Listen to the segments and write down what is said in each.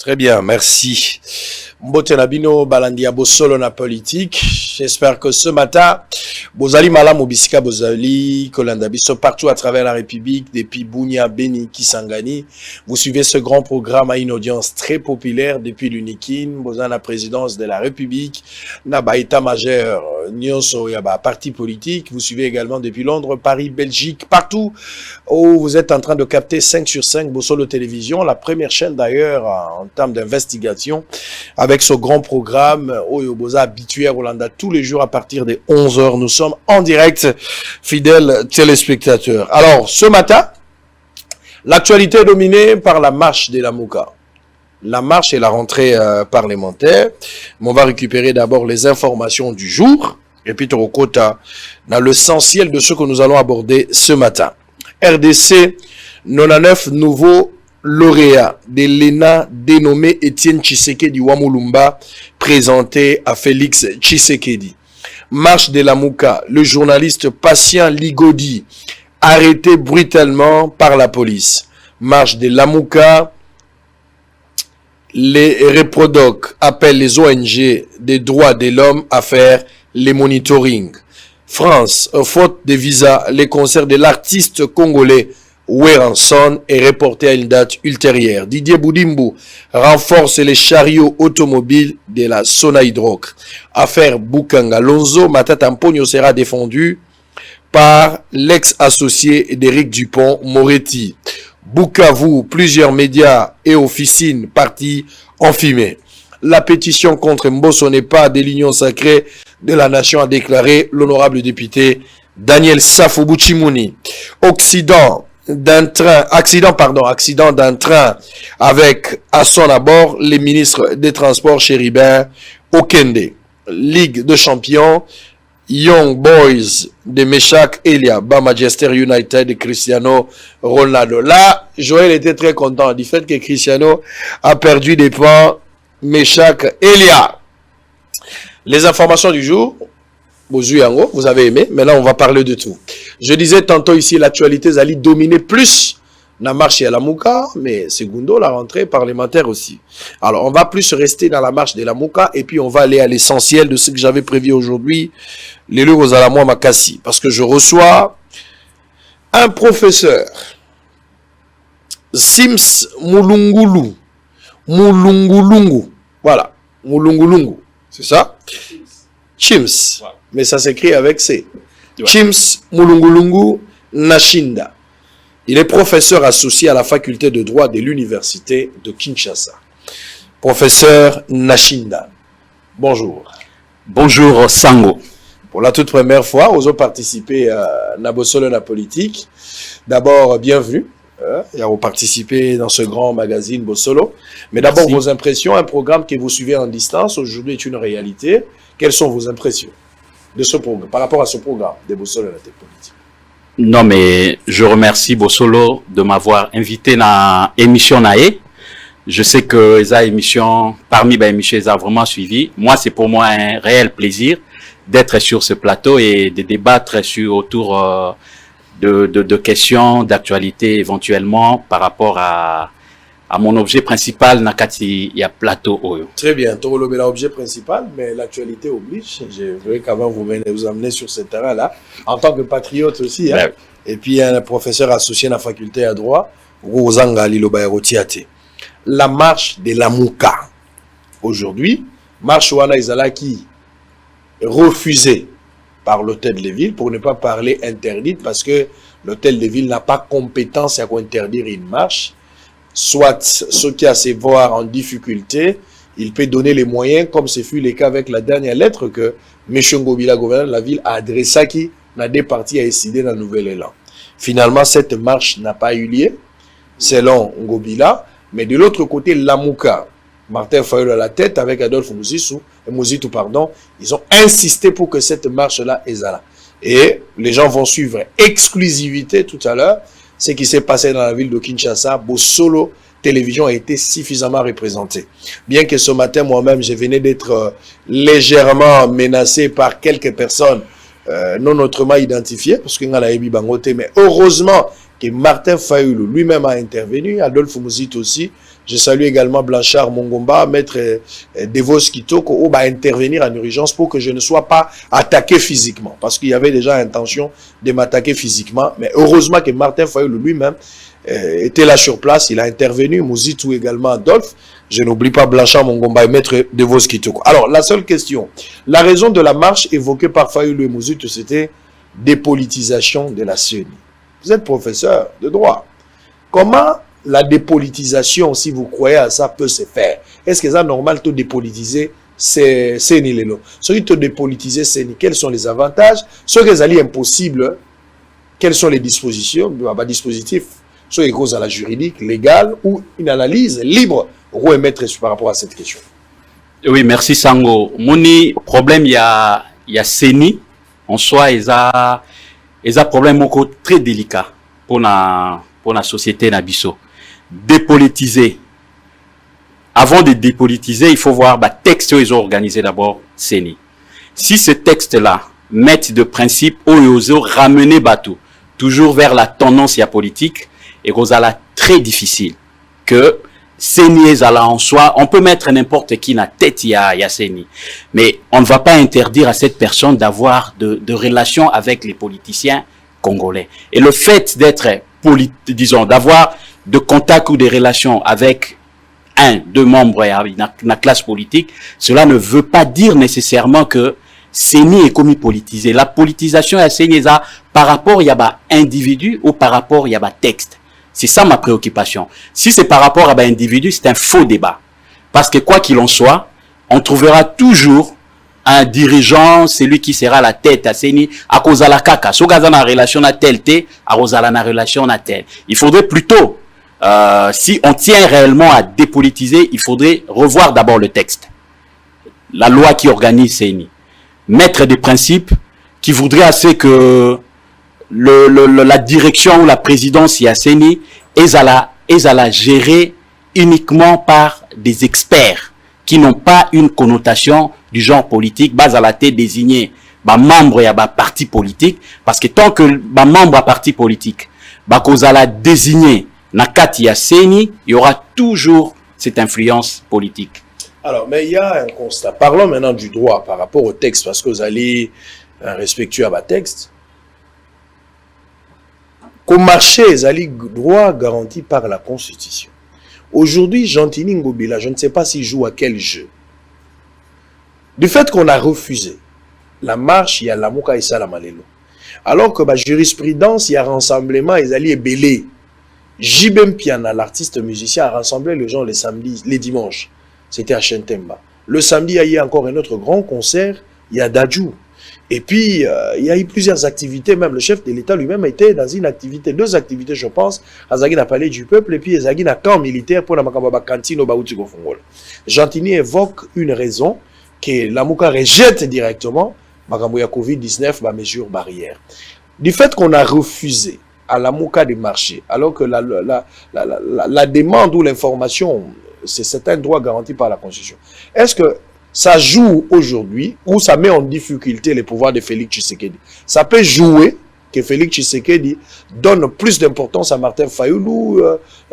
Très bien, merci. Mbote Nabino Balandia Bosolo na politique. J'espère que ce matin, Bozali Malam Obisika Bozali, Kolanda Biso, partout à travers la République, depuis Bunia, Beni, Kisangani. Vous suivez ce grand programme à une audience très populaire depuis l'Unikin, Bozan la présidence de la République, Naba état-major, Nyonso Yaba, parti politique. Vous suivez également depuis Londres, Paris, Belgique, partout où vous êtes en train de capter 5 sur 5 Bosolo Télévision, la première chaîne d'ailleurs en termes d'investigation, avec ce grand programme Oyoboza habitué à Rolanda tous les jours à partir des 11h. Nous sommes en direct, fidèles téléspectateurs. Alors, ce matin, l'actualité est dominée par la marche de la Mouka. La marche et la rentrée parlementaire. Mais on va récupérer d'abord les informations du jour. Et puis, Torokota, dans l'essentiel de ce que nous allons aborder ce matin. RDC, 99 nouveaux lauréat de l'ENA dénommé Étienne Tshisekedi Wamulumba, présenté à Félix Tshisekedi. Marche de la Mouka, le journaliste Patient Ligodi, arrêté brutalement par la police. Marche de la Mouka, les Reprodoc appellent les ONG des droits de l'homme à faire les monitoring. France, faute de visa, les concerts de l'artiste congolais Weranson est reporté à une date ultérieure. Didier Boudimbo renforce les chariots automobiles de la Sonaïdroc. Affaire Bukanga Lonzo, Matata Mpogno sera défendu par l'ex-associé d'Éric Dupont-Moretti. Bukavu, plusieurs médias et officines partis en fumée. La pétition contre Mbosso n'est pas de l'union sacrée de la nation, a déclaré l'honorable député Daniel Safo Bouchimouni. Accident d'un train avec à son abord les ministres des Transports Chéribert Okende. Ligue de champions, Young Boys de Meshak Elia, Manchester United de Cristiano Ronaldo. Là, Joël était très content du fait que Cristiano a perdu des points. Meshak Elia. Les informations du jour. Vous avez aimé, mais là on va parler de tout. Je disais tantôt ici, l'actualité allait dominer plus la marche à la Mouka, mais secondo, la rentrée parlementaire aussi. Alors on va plus rester dans la marche de la Mouka, et puis on va aller à l'essentiel de ce que j'avais prévu aujourd'hui, les Lugos à la Moua Makassi, parce que je reçois un professeur, Sims Mulungulu, voilà, Mulungulungu, c'est ça? Chims. Wow. Mais ça s'écrit avec C. Ouais. Chims Mulungulungu Nashinda. Il est professeur associé à la faculté de droit de l'université de Kinshasa. Professeur Nashinda. Bonjour. Bonjour Sango. Pour la toute première fois, vous avez participé à Nabosolo na politique. D'abord, bienvenue. Et à vous participer dans ce grand magazine Bossolo. Mais d'abord, vos impressions, un programme que vous suivez en distance, aujourd'hui est une réalité. Quelles sont vos impressions de ce programme, par rapport à ce programme de Bossolo et la politique? Non, mais je remercie Bossolo de m'avoir invité dans l'émission Nae. Je sais que les émissions, parmi les émissions, les a vraiment suivi. Moi, c'est pour moi un réel plaisir d'être sur ce plateau et de débattre autour de questions d'actualité éventuellement par rapport à mon objet principal Nakati il y a plateau Oyo. Très bien, Torolo l'objet principal, mais l'actualité oblige. Je voudrais qu'avant vous amener sur ce terrain-là, en tant que patriote aussi, hein? Ouais. Et puis un professeur associé à la faculté à droit, Rosanga Lilobaerotiate. La marche de la Mouka. Aujourd'hui, marche Wana Izalaki refusée par l'hôtel de ville, pour ne pas parler interdite, parce que l'hôtel de ville n'a pas compétence à interdire une marche. Soit ceux qui a se voir en difficulté, il peut donner les moyens, comme ce fut le cas avec la dernière lettre que M. Ngobila, gouverneur de la ville, a adressée à qui n'a des partis à décider dans le nouvel élan. Finalement, cette marche n'a pas eu lieu, selon Ngobila, mais de l'autre côté, Lamouka, Martin Fayol à la tête, avec Adolphe Mouzitou, ils ont insisté pour que cette marche-là est là. Et les gens vont suivre exclusivité tout à l'heure. Ce qui s'est passé dans la ville de Kinshasa, Bossolo Télévision a été suffisamment représentée. Bien que ce matin, moi-même, je venais d'être légèrement menacé par quelques personnes non autrement identifiées, parce que mais heureusement que Martin Fayulu lui-même a intervenu, Adolphe Mouzit aussi. Je salue également Blanchard Mongomba, maître Devos Kitoko, qui va intervenir en urgence pour que je ne sois pas attaqué physiquement. Parce qu'il y avait déjà l'intention de m'attaquer physiquement. Mais heureusement que Martin Fayoulou lui-même était là sur place. Il a intervenu. Mouzitou également, Adolphe. Je n'oublie pas Blanchard Mongomba et maître Devos Kitoko. Alors, la seule question. La raison de la marche évoquée par Fayoulou et Mouzitou, c'était dépolitisation de la CENI. Vous êtes professeur de droit. Comment la dépolitisation, si vous croyez à ça, peut se faire? Est-ce que c'est normal de dépolitiser CENI Lelo? Ce qui te dépolitiser CENI, quels sont les avantages? Ce qui est impossible, quelles sont les dispositions, dispositifs, soit les causes à la juridique, légale, ou une analyse libre ou émettre par rapport à cette question? Oui, merci Sango. Mon problème, il y a CENI, en soi, il y a un problème très délicat pour la société Nabiso. Dépolitiser. Avant de dépolitiser, il faut voir le texte qu'ils ont organisé d'abord CENI. Si ce texte-là met de principe où ils ont ramené Batou toujours vers la tendance politique, et qu'on a très difficile que CENI en soi, on peut mettre n'importe qui dans la tête, il y a CENI. Mais on ne va pas interdire à cette personne d'avoir de relations avec les politiciens congolais. Et le fait d'être, disons, d'avoir de contacts ou des relations avec deux membres de la classe politique, cela ne veut pas dire nécessairement que CENI est commis politisé. La politisation à CENI, par rapport, il y a un individu ou par rapport, il y a un texte. C'est ça ma préoccupation. Si c'est par rapport à un individu, c'est un faux débat. Parce que quoi qu'il en soit, on trouvera toujours un dirigeant, celui qui sera la tête à CENI, à cause de la caca. Si on a une relation à tel, à cause de la relation à tel. Il faudrait plutôt, si on tient réellement à dépolitiser, il faudrait revoir d'abord le texte. La loi qui organise CENI. Mettre des principes qui voudraient assez que la direction ou la présidence à CENI est à la gérer uniquement par des experts qui n'ont pas une connotation du genre politique, base à la tête désignée membre et parti politique, parce que tant que membre à parti politique, cause à la désigner nakati à CENI, il y aura toujours cette influence politique. Alors, mais il y a un constat. Parlons maintenant du droit par rapport au texte, parce que vous allez respectueux à votre texte. Qu'au marché, les alliés droit garanti par la Constitution. Aujourd'hui, Gentini Ngobila, je ne sais pas s'il joue à quel jeu. Du fait qu'on a refusé la marche, il y a l'Amouka et Salamalelo. Alors que la jurisprudence, il y a rassemblement, les alliés belé. Jibem Piana, l'artiste musicien, a rassemblé les gens les samedis, les dimanches. C'était à Chentemba. Le samedi, il y a encore un autre grand concert, il y a Dadjou. Et puis, il y a eu plusieurs activités, même le chef de l'État lui-même était dans une activité, deux activités, je pense, à Zagina Palais du Peuple et puis à Zagina Camp militaire pour la Makababa Kantino Baoutigo Fongol. Gentini évoque une raison que l'Amouka rejette directement, Makamboya Covid-19, ma mesure barrière. Du fait qu'on a refusé à l'Amouka de marcher, alors que la demande ou l'information, c'est un droit garanti par la Constitution. Est-ce que ça joue aujourd'hui ou ça met en difficulté les pouvoirs de Félix Tshisekedi? Ça peut jouer que Félix Tshisekedi donne plus d'importance à Martin Fayoulou.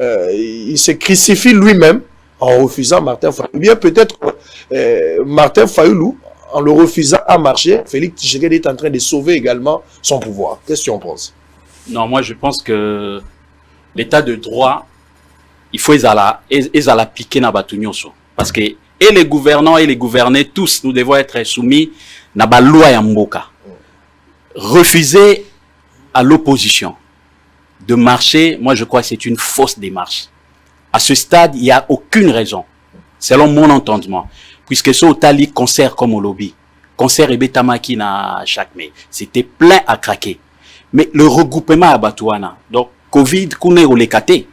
Il se crucifie lui-même en refusant Martin Fayoulou. Ou bien peut-être Martin Fayoulou, en le refusant à marcher, Félix Tshisekedi est en train de sauver également son pouvoir. Qu'est-ce que tu en penses? Non, moi je pense que l'état de droit, il faut l'appliquer dans Batunyoso. Parce que et les gouvernants et les gouvernés, tous, nous devons être soumis à la loi Yamboka. Refuser à l'opposition de marcher, moi je crois que c'est une fausse démarche. À ce stade, il n'y a aucune raison, selon mon entendement, puisque ce Otali concert comme au lobby, concert et Betamaki na chaque mai, c'était plein à craquer. Mais le regroupement à Batouana, donc Covid, Kouné ou les Kate,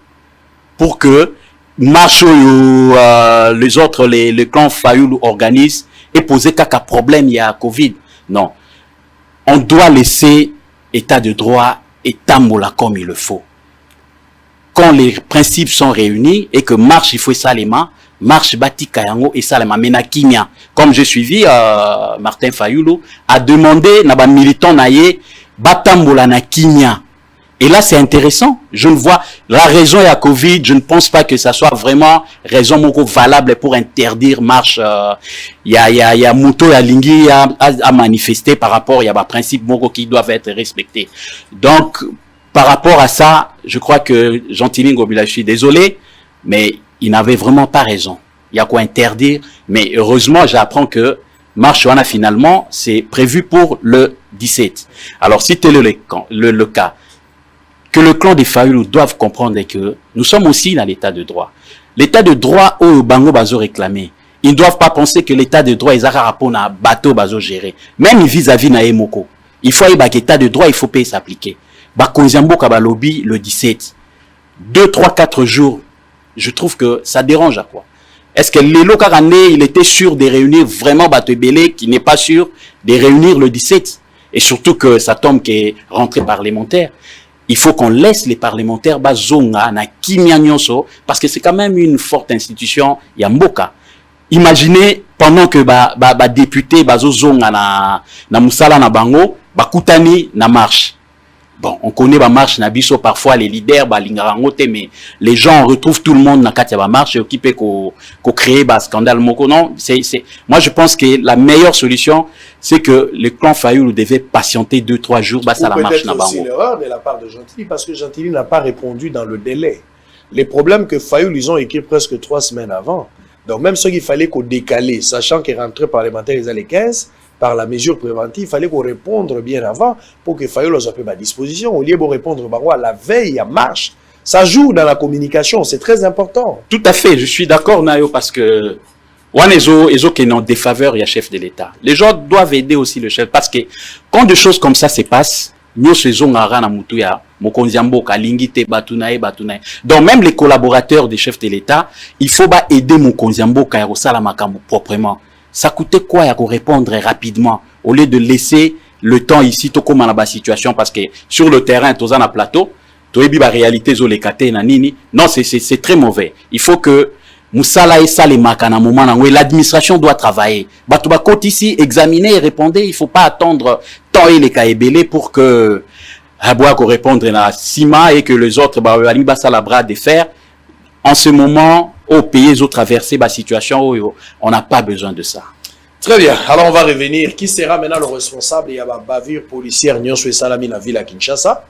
pour que marche les autres, les clans Fayoulou organisent et poser quelques problèmes, il y a Covid. Non. On doit laisser état de droit et tambola comme il le faut. Quand les principes sont réunis et que marche, il faut salema, marche bati kayango et salema menakinya. Comme j'ai suivi, Martin Fayoulou a demandé, naba militant naye, batambola na kinya. Et là, c'est intéressant. Je ne vois la raison et à Covid. Je ne pense pas que ça soit vraiment raison valable pour interdire marche. Il y a moto, il y a lingui à manifester par rapport. Il y a des principes qui doivent être respectés. Donc, par rapport à ça, je crois que Gentilin Ngobila, je suis désolé, mais il n'avait vraiment pas raison. Il y a quoi interdire. Mais heureusement, j'apprends que marche finalement, c'est prévu pour le 17. Alors, si tel est le cas, que le clan des Fayoulou doivent comprendre que nous sommes aussi dans l'état de droit. L'état de droit où Bango Bazo réclamé, ils ne doivent pas penser que l'état de droit est un rapport à bateau Bazo géré. Même vis-à-vis na Emoko. Il faut y l'état de droit, il faut payer s'appliquer. Bakonziambo Kabalobi le 17. 2, 3, 4 jours. Je trouve que ça dérange à quoi? Est-ce que Lelo Karane, il était sûr de réunir vraiment Bato Ebele qui n'est pas sûr de réunir le 17? Et surtout que ça tombe qui est rentrée parlementaire. Il faut qu'on laisse les parlementaires bazonga na kimia nyonso parce que c'est quand même une forte institution ya mboka. Imaginez pendant que député bazozonga na musala na bango bakutani na marche. Bon, on connaît la marche na biso parfois les leaders lingarangote mais les gens retrouvent tout le monde na katia ba marche occupé ko créer ba scandale moko non, moi je pense que la meilleure solution c'est que le clan Fayoulou devait patienter 2-3 jours ça la marche na bango. C'est l'erreur de la part de Gentilly parce que Gentilly n'a pas répondu dans le délai. Les problèmes que Fayoulou ils ont écrit presque 3 semaines avant. Donc même ce qu'il fallait qu'on décale, sachant qu'il rentrait parlementaire les années 15 par la mesure préventive, il fallait qu'on réponde bien avant pour que Fayoulou soit à disposition. Au lieu de répondre à la veille, à marche, ça joue dans la communication, c'est très important. Tout à fait, je suis d'accord, Nayo, parce que Wanezo qui est en défaveur, il y a chef de l'État. Les gens doivent aider aussi le chef, parce que quand des choses comme ça se passent, nous faisons donc même les collaborateurs des chefs de l'État, il faut aider Mokonziambo proprement. Ça coûtait quoi à répondre rapidement au lieu de laisser le temps ici tout comme dans la situation parce que sur le terrain tous en plateau toi la réalité non c'est très mauvais. Il faut que Moussala et Salema à un moment où l'administration doit travailler. Batouba côté ici examiner et répondre. Il faut pas attendre tant et les caébélés pour que Haboua qu'on répondre à Sima et que les autres bras de fer. En ce moment, au pays, ils ont traversé la situation où on n'a pas besoin de ça. Très bien. Alors, on va revenir. Qui sera maintenant le responsable? Il y a la bavure policière Nyonso et Salami dans la ville à Kinshasa.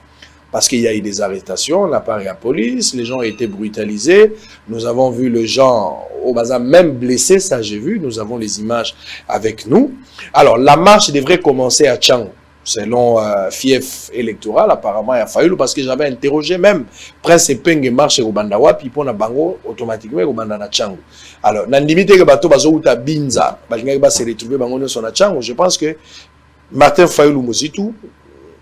Parce qu'il y a eu des arrestations, on a parlé à la police, les gens ont été brutalisés. Nous avons vu les gens au bazar même blessés, ça j'ai vu. Nous avons les images avec nous. Alors, la marche devrait commencer à Tchang. Selon fief électoral, apparemment, il y a fallu parce que j'avais interrogé même Prince Peng marche au Bandawa, puis pour na bango automatiquement au Bandana Tchango. Alors, dans limite que bateau bazo uta binza, balinga ba se retrouver bango ne son na Tchango. Je pense que Martin Fayoulou Mozitu,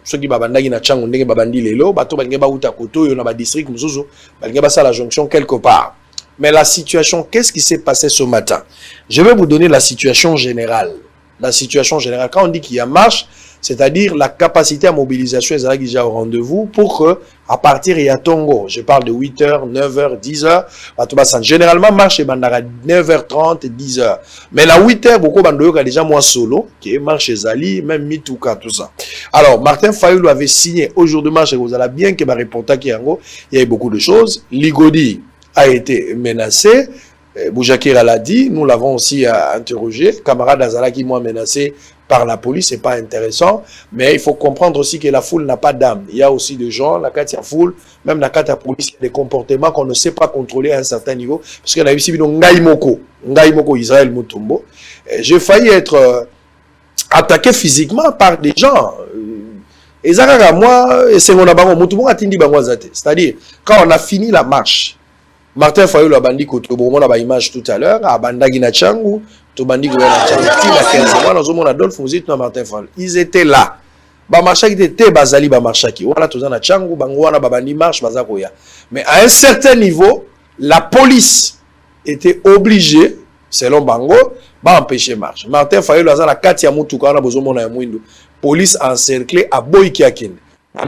ceux qui babandagi na Tchango ndenge babandi lelo, bateau balinga ba uta koto yo na ba district muzuzu, balinga ba ça la jonction quelque part. Mais la situation, qu'est-ce qui s'est passé ce matin? Je vais vous donner la situation générale. La situation générale, quand on dit qu'il y a marche, c'est-à-dire la capacité à mobilisation est déjà au rendez-vous pour que, à partir il y a Tongo, je parle de 8h, 9h, 10h, généralement marche et bandara 9h30, 10h. Mais la 8h, beaucoup bandoyo a déjà moi solo, qui est marche Zali, même Mitouka, tout ça. Alors, Martin Fayoulou avait signé aujourd'hui marche et vous allez bien que ma reportage qui en il y a eu beaucoup de choses. Ligodi a été menacé. Boujakira l'a dit, nous l'avons aussi interrogé. Camarade Azala qui m'a menacé par la police, c'est pas intéressant. Mais il faut comprendre aussi que la foule n'a pas d'âme. Il y a aussi des gens, la carte foule, même la carte police, il y a des comportements qu'on ne sait pas contrôler à un certain niveau. Parce qu'on a ici Ngaïmoko, Israël Mutombo. J'ai failli être attaqué physiquement par des gens. Et ça, moi, c'est mon abaron, Mutombo a tindi bangwazate. C'est-à-dire, quand on a fini la marche, Martin Fayoulou a bandi koto bon on a image tout à l'heure a bandagi na Tchangu to bandi ko na Tchangu ti la 15 mois nous on Adolphe Muzit na Martin Fayoulou ils étaient là ba marcha qui était bazali ba marcha qui voilà to na Tchangu bango wana ba bandi marche bazako ya mais à un certain niveau la police était obligée selon bango ba empêcher marche Martin Fayoulou a la kati ya mutuka na bozo mona ya mwindo police encerclée à boyki akine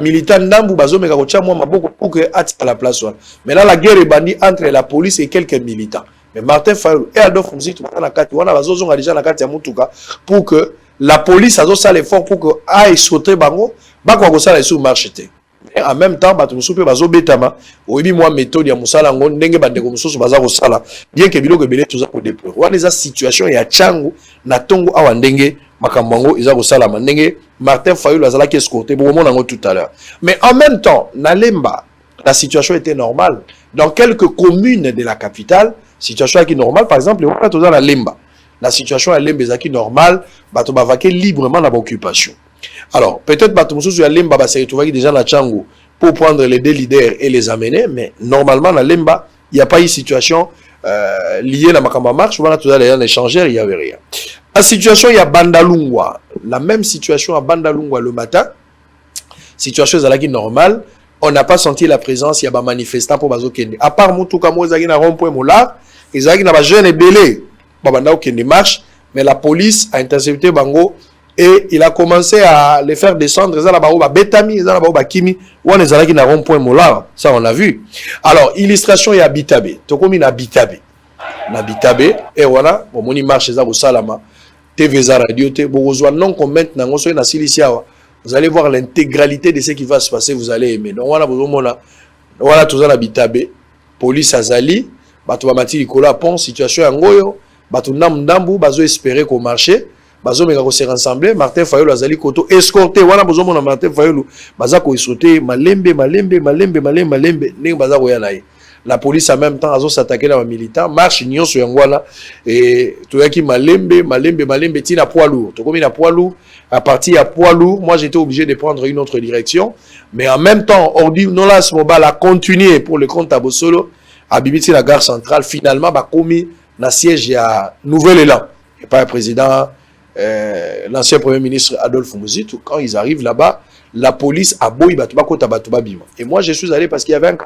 militant ndambu bazomeka kocha mwa maboko pour que ati à la place one. Mais là la guerre est bandie entre la police et quelques militants. Mais Martin Fayoulou et Adolphe Muzit na kati wana bazozonga déjà na kati ya mutuka pour que la police azo sala l'effort pour que aille sauter bango ba kwa ko sala sous marche té. Mais en même temps, bato musupe bazo betama. Oyebi moi méthode ya musala ngo ndenge bandeko mususu baza ko sala. Bien que biloko belé tout ça ko déplorer. Wana eza situation ya changu na tongo awa ndenge makambango eza ko sala ndenge Martin Fayulu azalaki escorté bon nango tout à l'heure. Mais en même temps, na Lemba, la situation était normale. Dans quelques communes de la capitale, situation est normale. Par exemple, on a tout dans la Lemba. La situation à Lemba est normale. Bato ba vaquer librement dans l'occupation. Alors, peut-être bato mususu ya Lemba ba se retrouver déjà na Tchango pour prendre les deux leaders et les amener, mais normalement na Lemba, il n'y a pas eu situation liée à la Makamba marche. On a tout dans les échangeurs, il n'y avait rien. La situation il y a Bandalungwa, la même situation à Bandalungwa le matin. Situation est normale. On n'a pas senti la présence, il y a des manifestants pour Bazo Kende. À part Moutouka Mozagi na rond-point Mola, ils ont des jeunes et belés. Babanda Kende marche, mais la police a intercepté Bango et il a commencé à les faire descendre. Ils ont la Betami, ils ont la Kimi, ou on est na rond-point Mola. Ça, on a vu. Alors, illustration, il y a Bitabe. Tokomi na Bitabe. Na Bitabe, et voilà, bon, moni marche, ils ont Salama. TV Radio, Borozwa, non, qu'on mette dans na Siliciawa. Vous allez voir l'intégralité de ce qui va se passer, vous allez aimer. Donc voilà tout ça la Bitabe, police azali, bato bamati likola pont, situation yangoyo, bato ndambu bazo espérer qu'au marché, bazo meka ko se rassembler, Martin Fayulu azali koto escorter, voilà bozo mona Martin Fayulu, baza ko escorter malembe, ne baza ko yana. La police en même temps a s'attaquer à un militant, marche nyon sur yangwana et tout yaki malembe tina poids lourd. To comme na poids lourd, à partir à poids lourd, moi j'étais obligé de prendre une autre direction, mais en même temps Ordi Nolas Mobile a continué pour le compte à Bossolo à Bibiti la gare centrale, finalement ba commis na siège à Nouvel Élan et pas le président l'ancien premier ministre Adolphe Mouzitou. Quand ils arrivent là-bas, la police a boy batuba kota batuba bima. Et moi je suis allé parce qu'il y avait un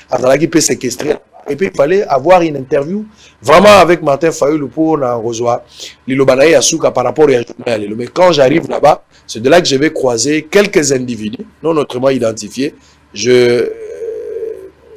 camarade qui peut séquestrer. Et puis il fallait avoir une interview vraiment avec Martin Fayulu pour na rejoindre l'Ilobanaï Asuka par rapport à journal. Mais quand j'arrive là-bas, c'est de là que je vais croiser quelques individus non autrement identifiés. Je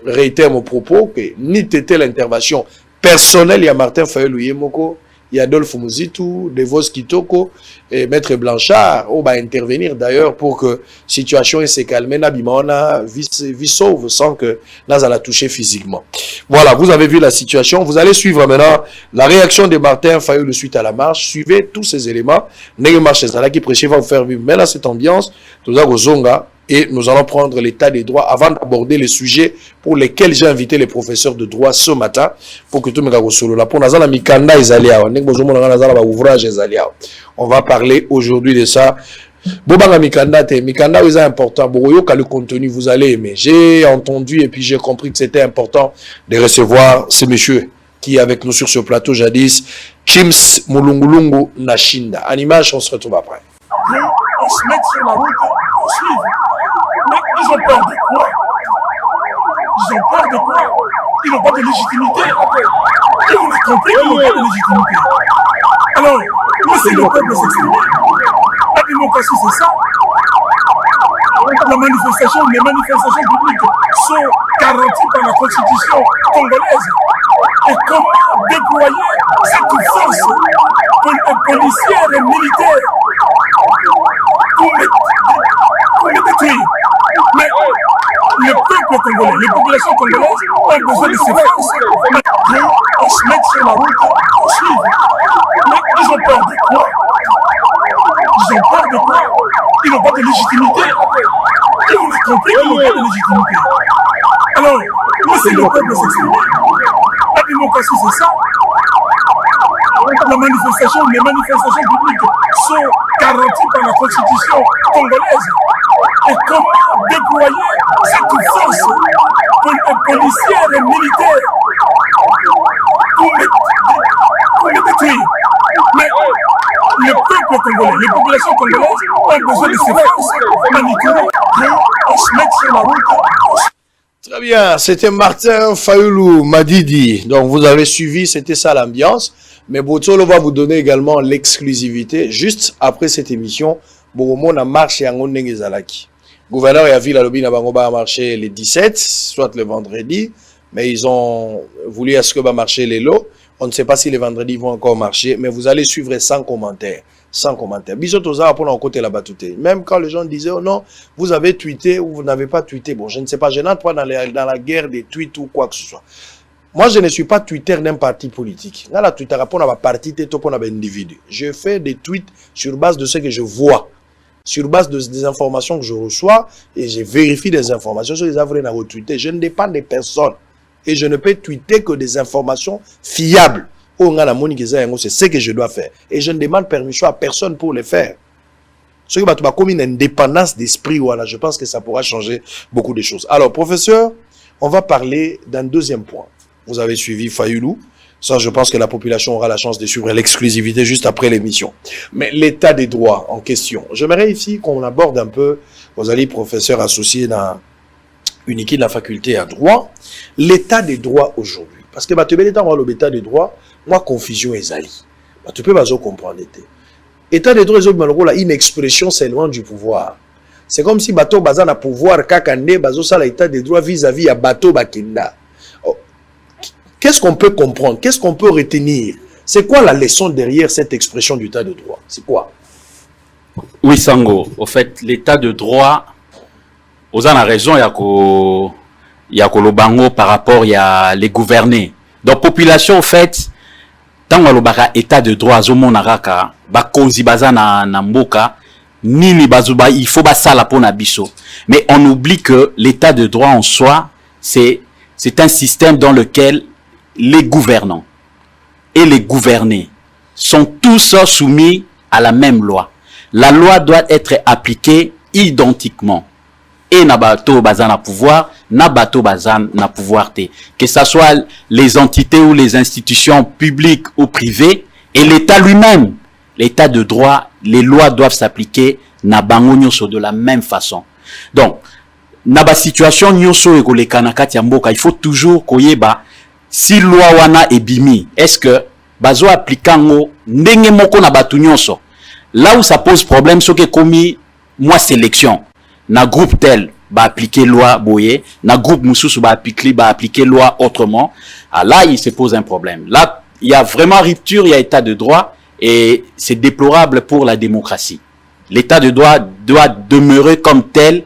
réitère mon propos que ni t'était l'intervention personnelle, il y a Martin Fayulu Yemoko, il y a Adolphe Mouzitou, Devos Kitoko et Maître Blanchard. On va intervenir d'ailleurs pour que la situation se calme. Nabimona, vie sauve sans que là, ça la touché physiquement. Voilà, vous avez vu la situation. Vous allez suivre maintenant la réaction de Martin Fayulu suite à la marche. Suivez tous ces éléments. N'est-ce pas qui prêchait va vous faire vivre maintenant cette ambiance. Tout ça, Zonga. Et nous allons prendre l'état des droits avant d'aborder les sujets pour lesquels j'ai invité les professeurs de droit ce matin pour que tout le monde soit là. Pour Nazala Mikanda ouvrage on va parler aujourd'hui de ça. Bobanga Mikanda, Mikanda est important. Boroyoka le contenu, vous allez aimer. J'ai entendu et puis j'ai compris que c'était important de recevoir ce monsieur qui est avec nous sur ce plateau jadis, Chims Mulungulungu Nashinda. En image, on se retrouve après. On se met sur la route, on suit. Mais ils ont peur de quoi? Ils ont peur de quoi? Ils n'ont pas de légitimité. Et on a compris qu'ils n'ont pas de légitimité. Alors, laissez le peuple s'exprimer. La démocratie, c'est ça. Les manifestations publiques sont garanties par la Constitution congolaise. Et comment déployer cette force policière et militaire pour les détruire? Mais le peuple congolais, les populations congolaises ont besoin de ces forces. On se met sur la route, on suit. Mais ils ont peur de quoi? Ils ont peur de quoi? Ils n'ont pas de légitimité. Et on a compris qu'ils n'ont pas de légitimité. Alors, laissez le peuple s'exprimer. La démocratie, c'est ça. Les manifestations publiques sont garanties par la Constitution congolaise. Et comment déployer cette force policière et militaire pour les détruire? Mais le peuple congolais, les populations congolaises ont besoin de ces forces manipulées. On se met sur la route. Très bien, c'était Martin Fayulu Madidi. Donc vous avez suivi, c'était ça l'ambiance. Mais Botsolo va vous donner également l'exclusivité juste après cette émission. Boromon a marché en Ondengezalaki. Gouverneur et la ville à Lobby a marché les 17, soit le vendredi, mais ils ont voulu à ce que va marcher les lots. On ne sait pas si les vendredis vont encore marcher, mais vous allez suivre sans commentaire. sans commentaire. Bisotoza pour côté la batute. Même quand les gens disaient oh non, vous avez tweeté ou vous n'avez pas tweeté. Bon, je ne sais pas, je n'entre pas dans la guerre des tweets ou quoi que ce soit. Moi, je ne suis pas Twitter d'un parti politique. Dans la Twitter, pour un parti, pour un individu. Je fais des tweets sur base de ce que je vois, sur base des informations que je reçois, et je vérifie des informations sur les avoirs à retweeter. Je ne dépends des personnes. Et je ne peux tweeter que des informations fiables. C'est ce que je dois faire. Et je ne demande permission à personne pour le faire. Ce qui va comme une indépendance d'esprit, voilà, je pense que ça pourra changer beaucoup de choses. Alors, professeur, on va parler d'un deuxième point. Vous avez suivi Fayoulou. Ça, je pense que la population aura la chance de suivre l'exclusivité juste après l'émission. Mais l'état des droits en question. J'aimerais ici qu'on aborde un peu, vous allez professeur associé dans une équipe de la faculté à droit, l'état des droits aujourd'hui. Parce que tu peux l'état des droits, moi, confusion est ali. Tu peux pas comprendre. État des droits, une expression seulement du pouvoir. C'est comme si bateau bazan a pouvoir kakande bazo ça l'état des droits vis-à-vis à bateau bakenda. Qu'est-ce qu'on peut comprendre? Qu'est-ce qu'on peut retenir? C'est quoi la leçon derrière cette expression du état de droit? C'est quoi? Oui, Sango. Au fait, l'état de droit, vous avez raison, il y a Kolobango par rapport, il y a les gouvernés. Donc, population, au fait, tant que l'état de droit, zomonaraka, bakozi bazana na mboka, nini bazuba, il faut basala pour nabiso. Mais on oublie que l'état de droit en soi, c'est un système dans lequel les gouvernants et les gouvernés sont tous soumis à la même loi. La loi doit être appliquée identiquement. Et na bato bazan na pouvoir, na bato bazan na pouvoir te. Que ce soit les entités ou les institutions publiques ou privées, et l'État lui-même, l'État de droit, les lois doivent s'appliquer na bango nyonso de la même façon. Donc, na ba situation nyonso ekoleka na kati ya mboka, il faut toujours koyeba si loi wana ebimi, est-ce que bazo applikango ndenge moko na batu nyonso. Là où ça pose problème, c'est que komi moi sélection na groupe tel va appliquer loi boye, na groupe mususu va appliquer loi autrement. Ah, là il se pose un problème. Là il y a vraiment rupture, il y a état de droit et c'est déplorable pour la démocratie. L'état de droit doit demeurer comme tel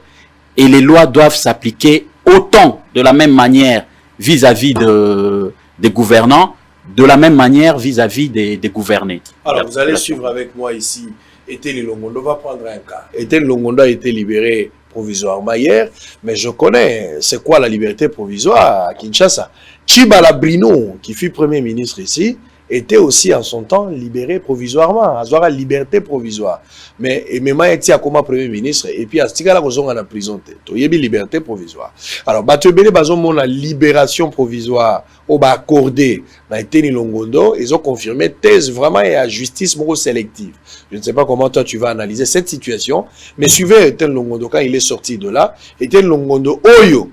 et les lois doivent s'appliquer autant de la même manière vis-à-vis des gouvernants, de la même manière vis-à-vis des gouvernés. Alors, vous allez suivre avec moi ici. Étienne Longondo va prendre un cas. Étienne Longondo a été libéré provisoirement hier, mais je connais c'est quoi la liberté provisoire à Kinshasa. Chibala Brino, qui fut Premier ministre ici, était aussi en son temps libéré provisoirement, avoir la liberté provisoire. Mais même était à comme Premier ministre et puis à ce là on a prison il y a liberté provisoire. Alors batebele bazon la libération provisoire au bas accordé na Étienne Longondo, ils ont confirmé thèse vraiment et à justice moro sélective. Je ne sais pas comment toi tu vas analyser cette situation, mais suivez Étienne Longondo quand il est sorti de là, Étienne Longondo oyo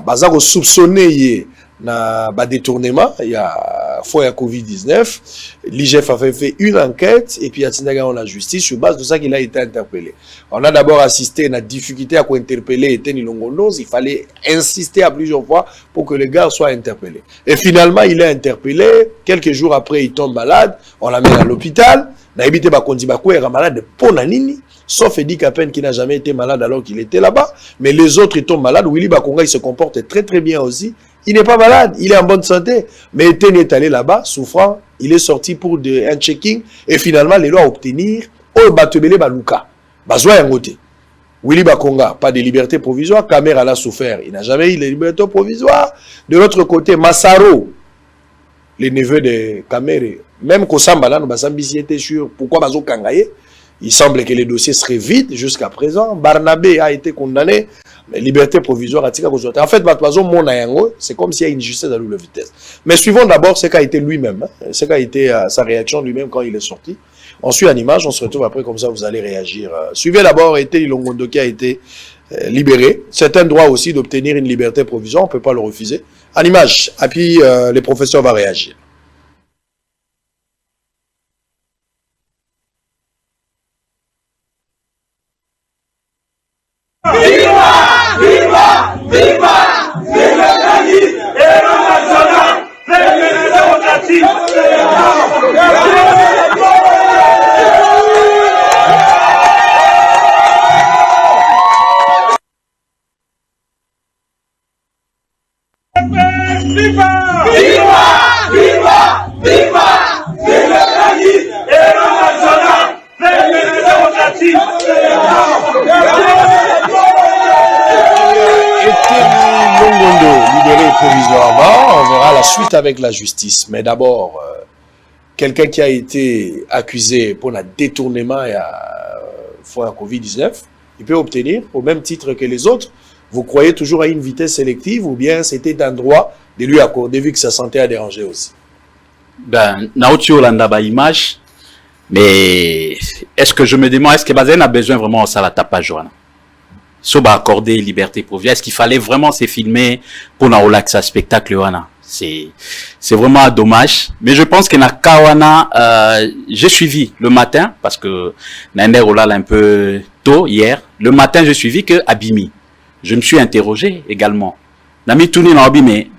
bazako soupçonné na détournement, il y a fois ya Covid-19, l'IGF avait fait une enquête et puis il on la justice sur base de ça qu'il a été interpellé. On a d'abord assisté à la difficulté à interpeller Étienne Longondo, il fallait insister à plusieurs fois pour que le gars soit interpellé. Et finalement, il est interpellé, quelques jours après il tombe malade, on l'amène à l'hôpital, na habité ba kondi ba ko malade pour nanini. Sauf Eddie Capen qui n'a jamais été malade alors qu'il était là-bas. Mais les autres, ils tombent malades. Willy Bakonga, il se comporte très très bien aussi. Il n'est pas malade, il est en bonne santé. Mais Etienne est allé là-bas, souffrant. Il est sorti pour un checking. Et finalement, les lois à obtenir. Oh, Batebele Baluka. Bazoua Yangote. Willy Bakonga, pas de liberté provisoire. Kamer a souffert. Il n'a jamais eu de liberté provisoire. De l'autre côté, Massaro, les neveux de Kamer, même Kosambala, nous était sûr pourquoi Bazo Kangaye. Il semble que les dossiers seraient vides jusqu'à présent. Barnabé a été condamné, mais liberté provisoire à Tika Kozote. En fait, c'est comme s'il y a une justice à double vitesse. Mais suivons d'abord ce qu'a été lui-même, ce qu'a été sa réaction lui-même quand il est sorti. On suit en image, on se retrouve après, comme ça vous allez réagir. Suivez d'abord Étienne Longondo qui a été libéré. C'est un droit aussi d'obtenir une liberté provisoire, on ne peut pas le refuser. En image, et puis les professeurs vont réagir. Viva! Viva! Viva! Viva Cali! Héros national! Vive la démocratie! Viva! Viva! Viva! Viva! Viva Kadi! Héros national! Vive la démocratie! Longondo, libéré provisoirement, on verra la suite avec la justice. Mais d'abord, quelqu'un qui a été accusé pour un détournement et fois Covid-19, il peut obtenir au même titre que les autres. Vous croyez toujours à une vitesse sélective ou bien c'était un droit de lui accorder vu que sa santé a dérangé aussi? Ben, Naochi Olanda ba image, mais est-ce que je me demande, est-ce que Bazen a besoin vraiment de ça la tapage, so ba accorder liberté provisoire, est-ce qu'il fallait vraiment se filmer pour na relaxer spectacle wana? C'est vraiment dommage, mais je pense que na kawana j'ai suivi le matin parce que Nander Olala un peu tôt hier, le matin j'ai suivi que Abimi. Je me suis interrogé également. Nami Touni na Abimi,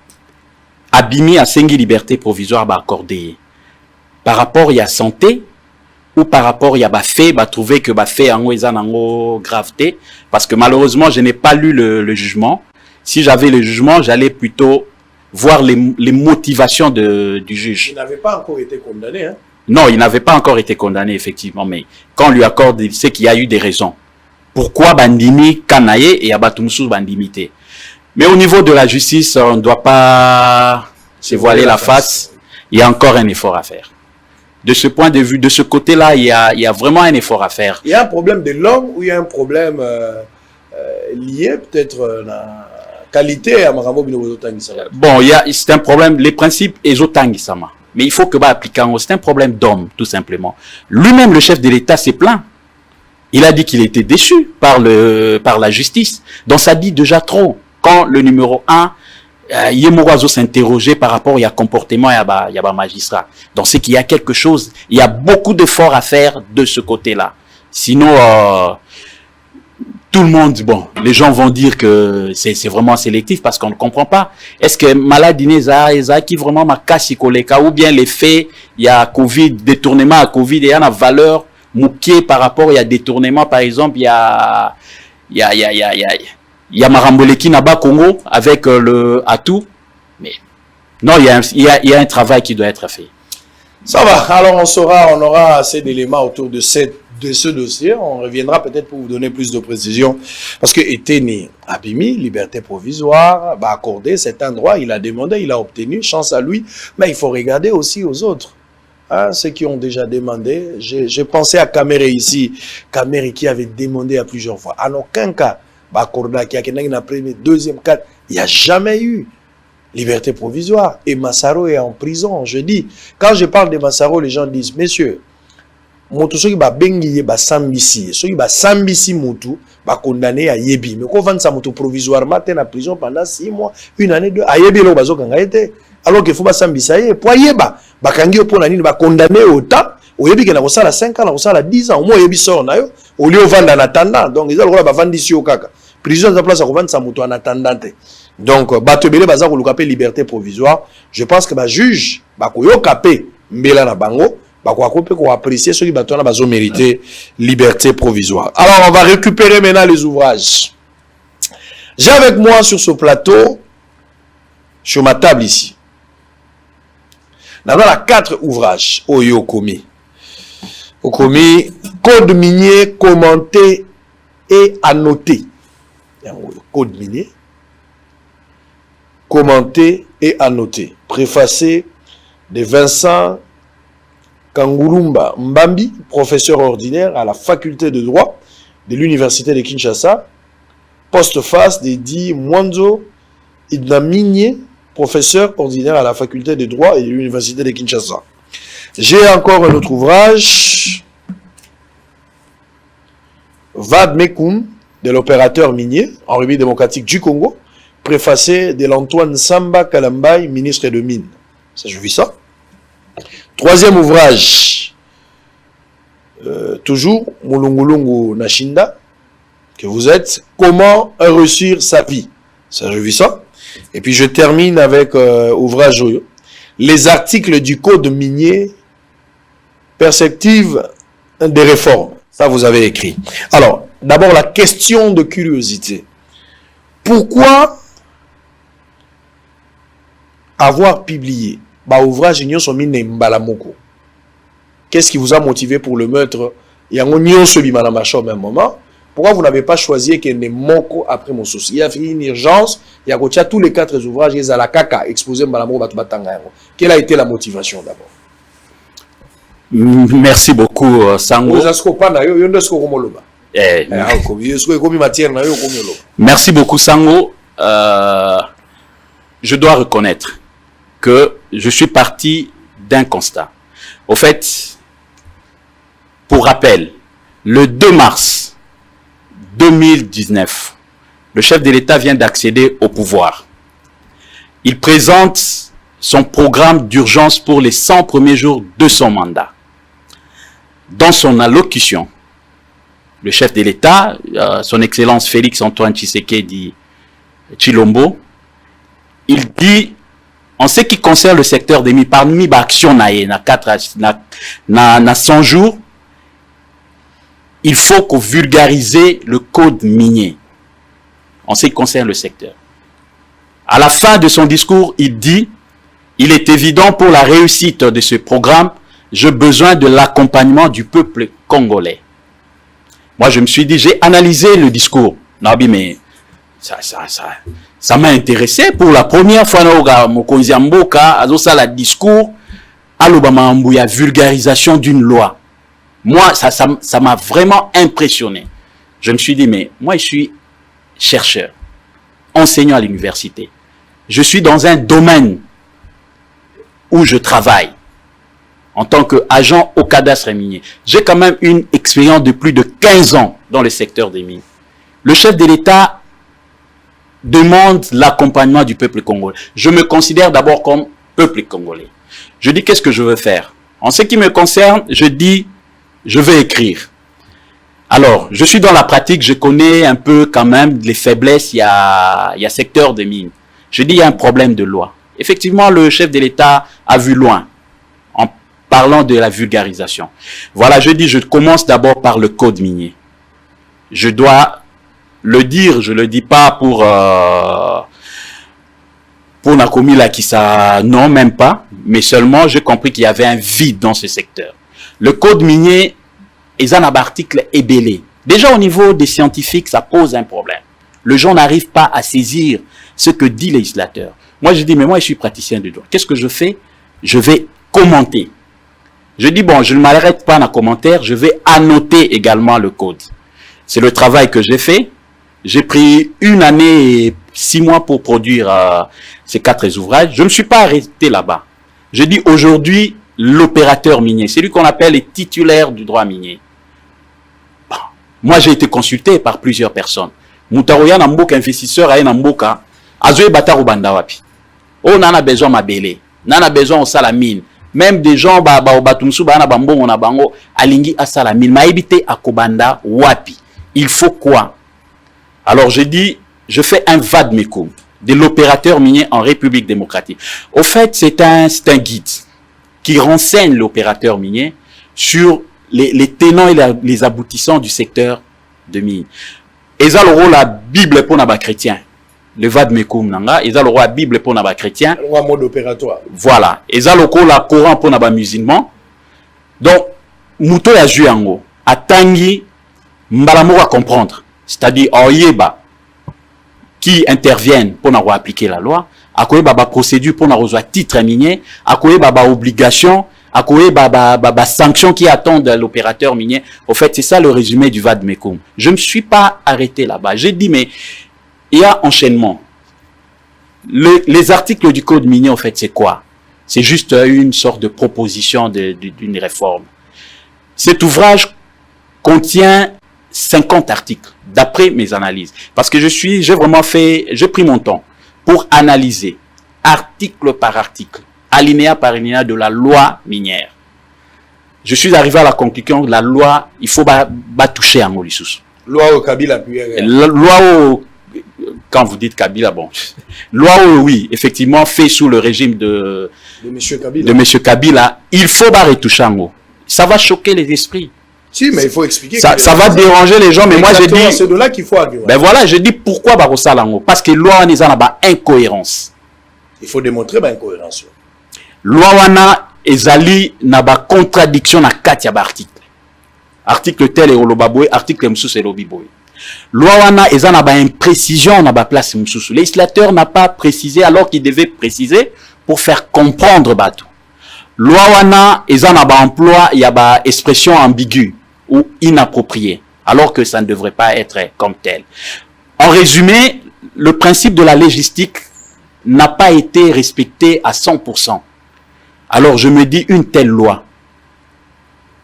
Abimi a 5 liberté provisoire ba accorder par rapport à santé ou par rapport à ba fait, ba trouver que ba fait en nango gravité, parce que malheureusement je n'ai pas lu le jugement. Si j'avais le jugement, j'allais plutôt voir les motivations du juge. Il n'avait pas encore été condamné, hein? Non, il n'avait pas encore été condamné, effectivement, mais quand on lui accorde, c'est qu'il y a eu des raisons. Pourquoi Bandimi Kanaye et Abatumsou Bandimité? Mais au niveau de la justice, on ne doit pas se voiler la face. Il y a encore un effort à faire. De ce point de vue, de ce côté-là, il y a vraiment un effort à faire. Il y a un problème de l'homme ou il y a un problème lié peut-être à la qualité à Marambo Binobozo Tangisama? Bon, c'est un problème, les principes Ezo Tangisama. Mais il faut que appliquer, c'est un problème d'homme, tout simplement. Lui-même, le chef de l'État, s'est plaint. Il a dit qu'il était déçu par la justice. Donc ça dit déjà trop. Quand le numéro 1, Yemourazo s'interrogeait par rapport à comportement, il y a magistrat. Donc c'est qu'il y a quelque chose, il y a beaucoup d'efforts à faire de ce côté-là. Sinon, tout le monde, bon, les gens vont dire que c'est vraiment sélectif parce qu'on ne comprend pas. Est-ce que maladie qui vraiment ma casse ou bien les faits, il y a Covid, détournement à Covid, et il y a une valeur mouquée par rapport, il y a détournement, par exemple, il y a Maramboleki Naba Congo avec le Atout. Mais non, il y a un travail qui doit être fait. Ça va. Alors on aura assez d'éléments autour de ce dossier. On reviendra peut-être pour vous donner plus de précisions. Parce que Eteni Abimi, liberté provisoire, va accorder, c'est un droit. Il a demandé, il a obtenu, chance à lui. Mais il faut regarder aussi aux autres. Hein, ceux qui ont déjà demandé. J'ai pensé à Kamere ici. Kamere qui avait demandé à plusieurs fois. En aucun cas, Bakorda qui a une première, deuxième, quatre. Il n'y a jamais eu liberté provisoire. Et Massaro est en prison. Je dis, quand je parle de Massaro, les gens disent, messieurs, Moto soki ba bengi ba sambisi, soki ba sambisi mutu ba condamné à yebi. Mais quand on sa moto provisoirement en prison pendant 6 mois, 1 année, 2 à yebi lo bazo kanga été. Alors qu'il faut ba sambisa ye, po yeba, ba kangi pour nani ba condamné au temps, au yebi que na ko sala 5 ans, na ko sala 10 ans, au moins yebi sort na yo, au lieu vendre en attendant. Donc ils ont ba vendre ici au kaka. Prison za place à vendre sa moto en attendant. Donc batebele baza ko lukape liberté provisoire. Je pense que ba juge ba ko yo kapé mbela na bango. Pour apprécier ceux qui ont mérité liberté provisoire. Alors, on va récupérer maintenant les ouvrages. J'ai avec moi sur ce plateau, sur ma table ici, nous avons 4 ouvrages. Oyo Komi. Okomi, code minier commenté et annoté. Code minier commenté et annoté. Préfacé de Vincent Kangulumba Mbambi, professeur ordinaire à la faculté de droit de l'université de Kinshasa. Postface de Di Mwanzo Idnaminier, professeur ordinaire à la faculté de droit et de l'université de Kinshasa. J'ai encore un autre ouvrage, Vad Mekoum, de l'opérateur minier en République démocratique du Congo, préfacé de l'Antoine Samba Kalambai, ministre de Mines. Ça, je vis ça. 3e ouvrage, toujours Mulungulungu Nashinda, que vous êtes, comment réussir sa vie. Ça, je vis ça. Et puis je termine avec ouvrage Oyo, les articles du code minier, perspective des réformes. Ça, vous avez écrit. Alors, d'abord la question de curiosité. Pourquoi avoir publié ouvrage sont mis Mbalamoko. Qu'est-ce qui vous a motivé pour le meurtre? Il y a un seul au même moment. Pourquoi vous n'avez pas choisi qu'il y ait Moko après mon souci? Il y a une urgence, il y a tous les 4 ouvrages, il y a la caca exposé Mbalamoko. Quelle a été la motivation d'abord? Merci beaucoup, Sango. Merci beaucoup, Sango. Je dois reconnaître que je suis parti d'un constat. Au fait, pour rappel, le 2 mars 2019, le chef de l'État vient d'accéder au pouvoir. Il présente son programme d'urgence pour les 100 premiers jours de son mandat. Dans son allocution, le chef de l'État, son Excellence Félix Antoine Tshisekedi Tshilombo, il dit, en ce qui concerne le secteur des mines, parmi les actions na 100 jours, il faut qu'on vulgarise le code minier en ce qui concerne le secteur. À la fin de son discours, il dit, il est évident pour la réussite de ce programme, j'ai besoin de l'accompagnement du peuple congolais. Moi, je me suis dit, j'ai analysé le discours. Nabi, mais ça m'a intéressé. Pour la première fois, Mokonzi Mboka, azosa la discours, alobama mbouya vulgarisation d'une loi. Moi, ça m'a vraiment impressionné. Je me suis dit, mais moi, je suis chercheur, enseignant à l'université. Je suis dans un domaine où je travaille en tant qu'agent au cadastre minier. J'ai quand même une expérience de plus de 15 ans dans le secteur des mines. Le chef de l'État demande l'accompagnement du peuple congolais. Je me considère d'abord comme peuple congolais. Je dis, qu'est-ce que je veux faire? En ce qui me concerne, je dis, je vais écrire. Alors, je suis dans la pratique, je connais un peu quand même les faiblesses, il y a secteur des mines. Je dis, il y a un problème de loi. Effectivement, le chef de l'État a vu loin en parlant de la vulgarisation. Voilà, je dis, je commence d'abord par le code minier. Je dois le dire, je le dis pas pour Nakomi Lakissa, non, même pas, mais seulement j'ai compris qu'il y avait un vide dans ce secteur. Le code minier, ils ont un article ébellé. Déjà au niveau des scientifiques, ça pose un problème. Le gens n'arrive pas à saisir ce que dit le législateur. Moi, je dis, mais moi, je suis praticien de droit. Qu'est-ce que je fais? Je vais commenter. Je dis, bon, je ne m'arrête pas dans le commentaire, je vais annoter également le code. C'est le travail que j'ai fait. J'ai pris 1 année et 6 mois pour produire ces 4 ouvrages. Je ne me suis pas arrêté là-bas. Je dis, aujourd'hui, l'opérateur minier, c'est lui qu'on appelle les titulaires du droit minier. Bon, moi, j'ai été consulté par plusieurs personnes. Moutaroya Namboka, investisseur à Namboka, Azoé Bataru Bandawapi. Oh, nana besoin ma belé. Nana besoin au salamine. Même des gens, Batumsu, Bana Bambo, on a bango, Alingi à salamine. Ma évité à Kobanda, Wapi. Il faut quoi? Alors, j'ai dit, je fais un vademecum de l'opérateur minier en République démocratique. Au fait, c'est un guide qui renseigne l'opérateur minier sur les tenants et les aboutissants du secteur de mine. Et ça, le rôle la Bible pour les chrétiens. Le vademecum nanga, et ça, le rôle la Bible pour les chrétiens. Un mode opératoire. Voilà. Et ça, le rôle la Coran pour les musulmans. Donc, Mouto ya Juango, a Tangi, Mbalamo à comprendre. C'est-à-dire, Oyeba, qui interviennent pour nous appliquer la loi, à quoi baba procédure pour nous recevoir titre minier, à quoi baba obligation, à quoi baba sanction qui attendent l'opérateur minier. Au fait, c'est ça le résumé du vademecum. Je ne me suis pas arrêté là-bas. J'ai dit, mais il y a enchaînement. Les articles du code minier, en fait, c'est quoi? C'est juste une sorte de proposition d'une réforme. Cet ouvrage contient 50 articles, d'après mes analyses. Parce que j'ai pris mon temps pour analyser, article par article, alinéa par alinéa de la loi minière. Je suis arrivé à la conclusion que la loi, il faut toucher à Molissus. Loi au Kabila. Loi au, quand vous dites Kabila, bon. Loi au, oui, effectivement, fait sous le régime de M. Kabila. Il faut retoucher à Mo. Ça va choquer les esprits. Si, mais il faut expliquer. Ça va déranger les gens, mais moi je dis. C'est de là qu'il faut arguer. Ben voilà, je dis pourquoi Barossa Lango. Parce que loi n'est pas incohérence. Il faut démontrer une incohérence. Loi wana ezali na ba contradiction na kati ya ba article. Article tel et olobabwe, article msusu elobiboy. Loi wana eza na ba imprécision na ba place msusu. Le législateur n'a pas précisé alors qu'il devait préciser pour faire comprendre bato. Loi wana eza na ba emploi ya ba expression ambiguë ou inappropriée alors que ça ne devrait pas être comme tel. En résumé, le principe de la légistique n'a pas été respecté à 100%. Alors je me dis une telle loi.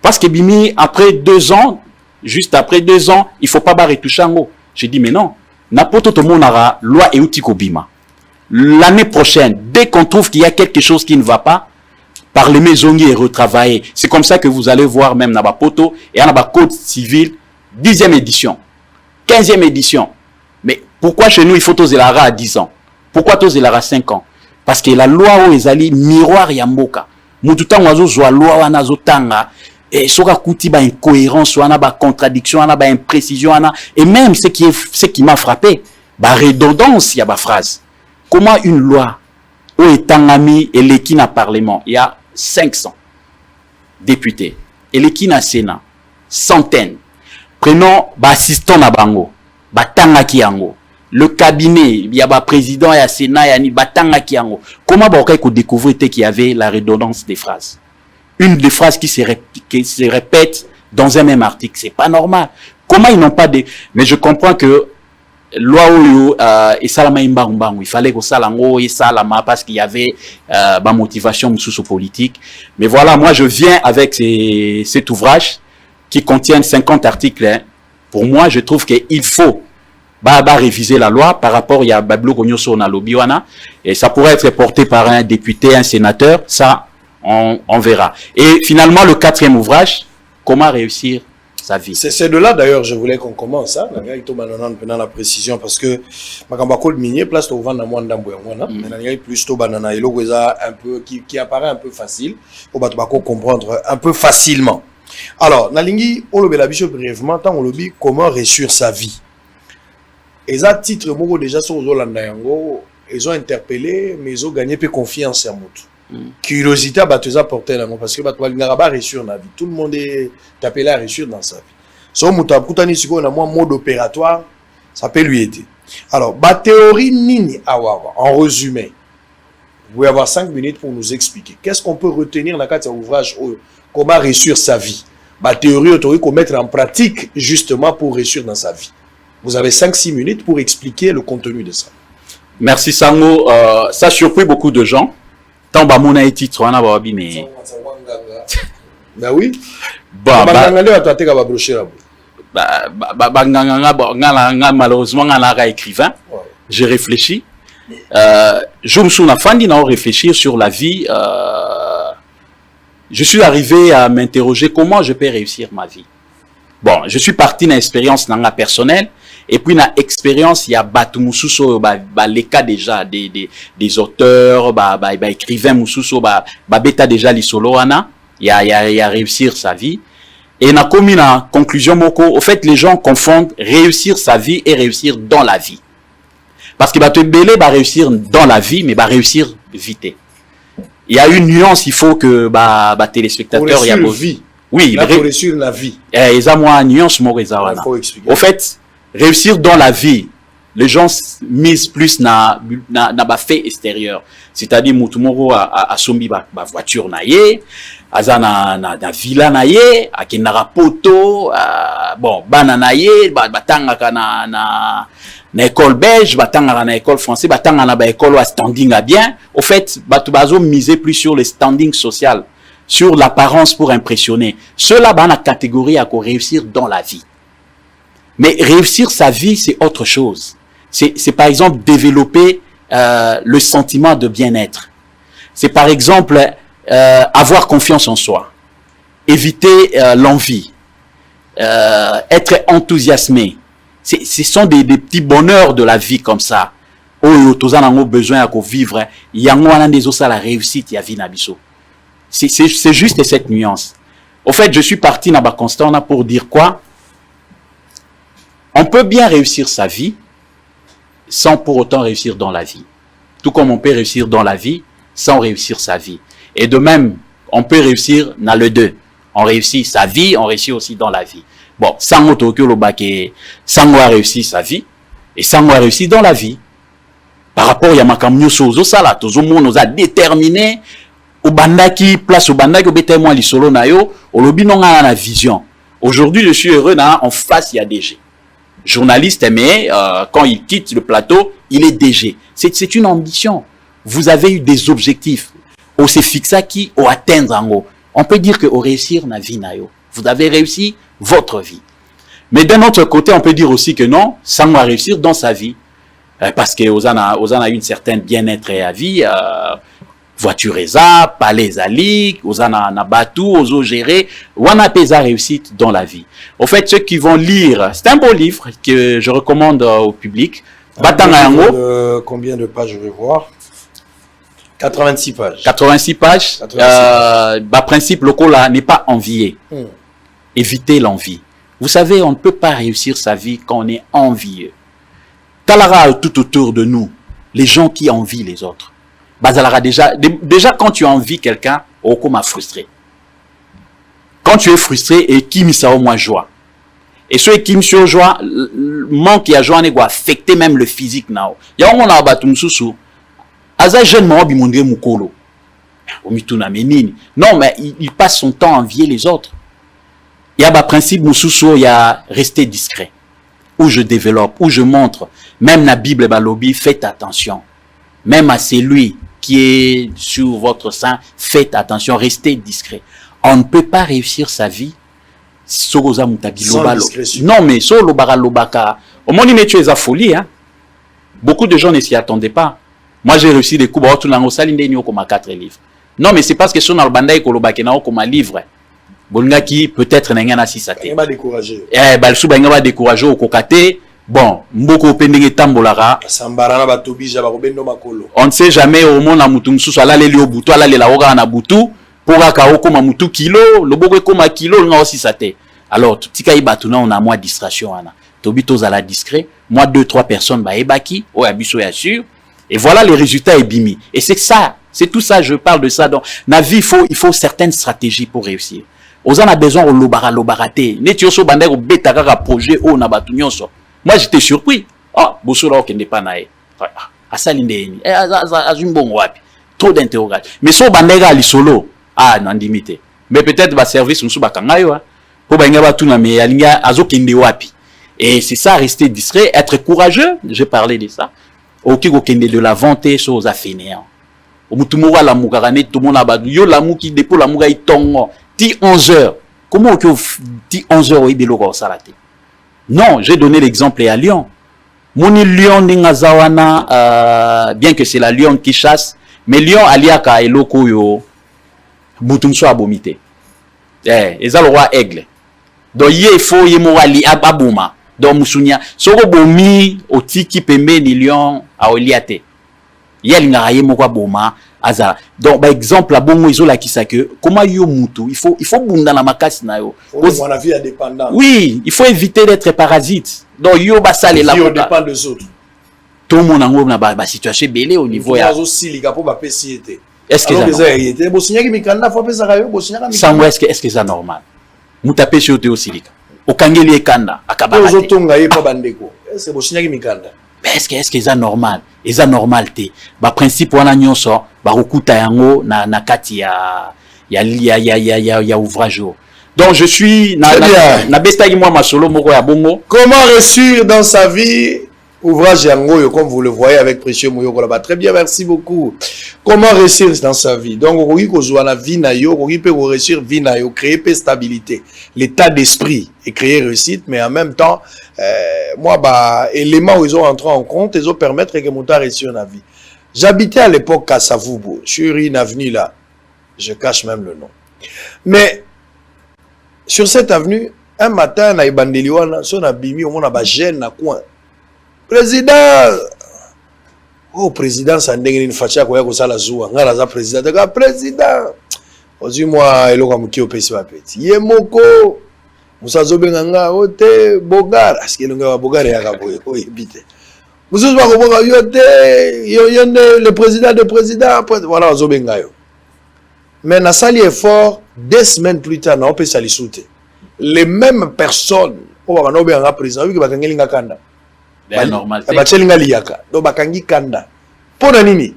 Parce que Bimi, après 2 ans, juste après 2 ans, il ne faut pas barrer tout chango. Je dis mais non. N'importe tout le monde aura loi et outil Kobima. L'année prochaine, dès qu'on trouve qu'il y a quelque chose qui ne va pas, par les maisons et retravailler. C'est comme ça que vous allez voir même Naba Poto et Naba Code civil, 10e édition, 15e édition. Mais pourquoi chez nous il faut Tozelara à 10 ans? Pourquoi Tozelara à 5 ans? Parce que la loi où ils allaient miroir yamboka. Mututa wazo zwa loi wana zotanga et soka kuti ba incohérence wana ba contradiction wana ba imprécision wana et même ce qui m'a frappé ba redondance ya ba phrase. Comment une loi où etangami et l'équipe na parlement, il y a 500 députés et l'équipe na Sénat, centaines. Prenons ba assistant na bango, ba tangaki yango. Le cabinet, il y a un président, il y a un Sénat, il y a un batanga qui yango. Comment on découvrir qu'il y avait la redondance des phrases? Une des phrases qui se répète dans un même article, c'est pas normal. Comment ils n'ont pas de... Mais je comprends que loi et salama imbangu, il fallait que salango et salama parce qu'il y avait ma motivation sous politique. Mais voilà, moi je viens avec cet ouvrage qui contient 50 articles. Hein. Pour moi, je trouve qu'il faut réviser la loi par rapport à Bablo Gonyoso na Lobiwana et ça pourrait être porté par un député, un sénateur, ça on verra. Et finalement le 4e ouvrage, comment réussir sa vie. C'est de là d'ailleurs je voulais qu'on commence hein, la précision parce que makambakol minier place au vendre moi ndambo yangwana mais plus to banana et logo un peu qui apparaît un peu facile pour batbako comprendre un peu facilement. Alors nalingi on le biso brièvement tant on le dit comment réussir sa vie. Et ça, titre, beaucoup déjà sur Zolanda Yango, ils ont interpellé, mais ils ont gagné peu confiance en moi. Curiosité à battre porter là, parce que battre n'araba réussir dans la vie. Tout le monde est appelé à réussir dans sa vie. So muta kutani siko na moi mode opératoire, ça peut lui aider. Alors, ba théorie nini awawa, en résumé. Vous pouvez avoir 5 minutes pour nous expliquer. Qu'est-ce qu'on peut retenir dans cet ouvrage comment réussir sa vie? Ba théorie autorise qu'on mettre en pratique justement pour réussir dans sa vie. Vous avez 5-6 minutes pour expliquer le contenu de ça. Merci Sango. Ça surprit beaucoup de gens. Tant que mon titre, on a babi mais. Ben oui. Malheureusement, on a un écrivain. J'ai réfléchi. Je me suis fait réfléchir sur la vie. Je suis arrivé à m'interroger comment je peux réussir ma vie. Bon, je suis parti dans l'expérience personnelle. Et puis, dans l'expérience, il y a Batu Moussousou, les cas déjà des auteurs, écrivains Moussousou, bêta déjà les solo, il y a réussir sa vie. Et on a commis la conclusion, au fait, les gens confondent réussir sa vie et réussir dans la vie. Parce que Batu Belé va réussir dans la vie, mais va réussir vite. Il y a une nuance, il faut que, téléspectateurs, il y a vie. Oui, pour réussir la vie. Il y a moi nuance, au fait, réussir dans la vie, les gens misent plus na fait extérieur. C'est-à-dire, Moutoumoro a sombi ba voiture naie, aza na villa naie, a kinara poto, bon, bananaye, batanga na école belge, batanga na école français, batanga na école standing à bien. Au fait, batubazo miser plus sur le standing social, sur l'apparence pour impressionner. Cela, la catégorie à réussir dans la vie. Mais réussir sa vie, c'est autre chose. C'est par exemple développer le sentiment de bien-être. C'est par exemple avoir confiance en soi, éviter l'envie, être enthousiasmé. Ce sont des petits bonheurs de la vie comme ça. Oh, tous en ont besoin à vivre. Il y a un des autres à la réussite, il y a vie nabiso. C'est juste cette nuance. Au fait, je suis parti dans Constant pour dire quoi? On peut bien réussir sa vie sans pour autant réussir dans la vie. Tout comme on peut réussir dans la vie sans réussir sa vie. Et de même, on peut réussir dans le deux. On réussit sa vie, on réussit aussi dans la vie. Bon, Sango Tokyo Lobake, Sango a réussi sa vie et Sango a réussi dans la vie. Par rapport à Yamakamnyo Sozo Sala, Tozomo nous a déterminé au bandaki, place au bandaki, au bétémoin l'isolo nayo, au lobby non a la vision. Aujourd'hui, je suis heureux, en face, il y a DG. Journaliste, mais quand il quitte le plateau, il est DG. C'est une ambition. Vous avez eu des objectifs. On s'est fixé qui au atteindre en haut. On peut dire que au réussir na vie nayo. Vous avez réussi votre vie. Mais d'un autre côté, on peut dire aussi que non, ça va réussir dans sa vie. Parce que Ozana a une certaine bien-être à vie. Voiture eza, palais ali, Ozana na batou, ozo gérer. Wana pesa réussite dans la vie. Au fait, ceux qui vont lire, c'est un beau livre que je recommande au public. Combien de pages je vais voir? 86 pages. 86 pages. 86 pages. Principe local n'est pas envié. Évitez l'envie. Vous savez, on ne peut pas réussir sa vie quand on est envieux. Talara tout autour de nous, les gens qui envient les autres. Bazalara déjà quand tu envies quelqu'un, on m'a frustré. Quand tu es frustré et qui m'a au moins joie. Et ceux qui me joie, manque à joie va affecter même le physique now. Ya on a battu mususu. Aza jeune mo bimondé mukolo. Omituna menini. Non mais il passe son temps à envier les autres. Il y a un principe mususu, il y a rester discret. Où je développe, où je montre. Même la Bible balobi, faites attention. Même à celui qui est sur votre sein, faites attention, restez discret. On ne peut pas réussir sa vie sans discrétion. Non, mais sans lobaka. Au moins, il tu es à folie. Hein? Beaucoup de gens ne s'y attendaient pas. Moi, j'ai réussi des coups. Comme 4 livres. Non, mais c'est parce que son albanda et comme un livre. Bolingaki peut-être n'a pas si ça t'est. Pas découragé. Balsou ba découragé au kokate. Bon, mboko pendenge tambolara. Sambarana batobija ba robendo makolo. On ne sait jamais au monde na mutu mususu ala leli o butu ala lela oka na butu pour aka okoma mutu kilo, loboko ekoma kilo nga aussi ça t'est. Alors tika ibatuna on a moins distraction ana. Tobito za la discret, moi 2-3 personnes ba ebaki, o abiso ya sûr. Et voilà les résultats ebimi. Et c'est ça, c'est tout ça je parle de ça donc na vie il faut certaines stratégies pour réussir. Ozana a besoin de lobarate. Netioso bande ko beta kaka projet o na batu nyonso. Moi j'étais surpris. Oh, bosura okende pa nae. Asalinde ni. Azumbongo wapi. Trop d'interrogations. Mais so bande ga li solo. Ah, nandimité. Mais peut-être ba service musu bakanga yo. Po ba ngaba tuna me alinga azokende wapi. Et c'est ça rester discret, être courageux, j'ai parlé de ça. Oki ko kende de la vente choses à finir. O mutumura la mukarane tout monde abadu yo la muki depo la muga itongo. 11h. Comment tu dis 11h au Ibeloko Salate? Non, j'ai donné l'exemple à Lyon. Moni Lyon n'ingazawana, bien que c'est la Lyon qui chasse, mais Lyon aliaka eloko yo butumso abomité. Eza le roi aigle. Donc il faut yemorali ababuma. Donc musunya soko bomi otiki pembe ni Lyon a oliate. Yel ngaraye moko boma. Aza. Donc, par exemple, la bonne isola qui sait que comment yo mutu, il faut bunda na makasi na yo. On a vie indépendante. Oui, il faut éviter d'être parasite. Donc yo basale la on dépend des autres. Tout le monde en na ba situation belé au niveau ya. Est-ce que ça est-ce que ça normal? Mutape chez au silika. Okangeli ekanda akabara. Ozotonga ye pa bandeko. Est-ce que bosinyaki mikanda? Est-ce que c'est normal? Eza normalité. Ba principe wana nyonso ba rukuta yango na kati ya ouvrage. Donc je suis na bestagi moi masolo moko ya bongo. Comment réussir dans sa vie? Ouvrage yango comme vous le voyez avec Précieux Moyoko là-bas. Très bien, merci beaucoup. Comment réussir dans sa vie? Donc okoki kozwa na vie na yo, okoki pe réussir vie na yo, créer pe stabilité, l'état d'esprit et créer réussite, mais en même temps moi éléments où ils ont rentré en compte, ils ont permettre que mon réussir dans la vie. J'habitais à l'époque à Savubo, sur une avenue là. Je cache même le nom. Mais sur cette avenue, un matin na ibandeliwana, son abimi on a ba jeune na coin. Président, oh président, ça n'est une fatia quoi que ça la joue. On a la président, d'accord président. Aujourd'hui moi, il a muki au pays ma petit. Yemoko, Moussa Zobenganga, ote Bogar, parce que l'on a Bogar et Araboye, oh évite. Vous savez pas comment le président de président, voilà, Zobengayo. Mais na sali effort 2 semaines plus tard, na opé sali soute. Les mêmes personnes, on va nober un président, oui, bakangelinga kanda. C'est normal. Bachelinga liaka. Donc bakangi kanda. Pour nini?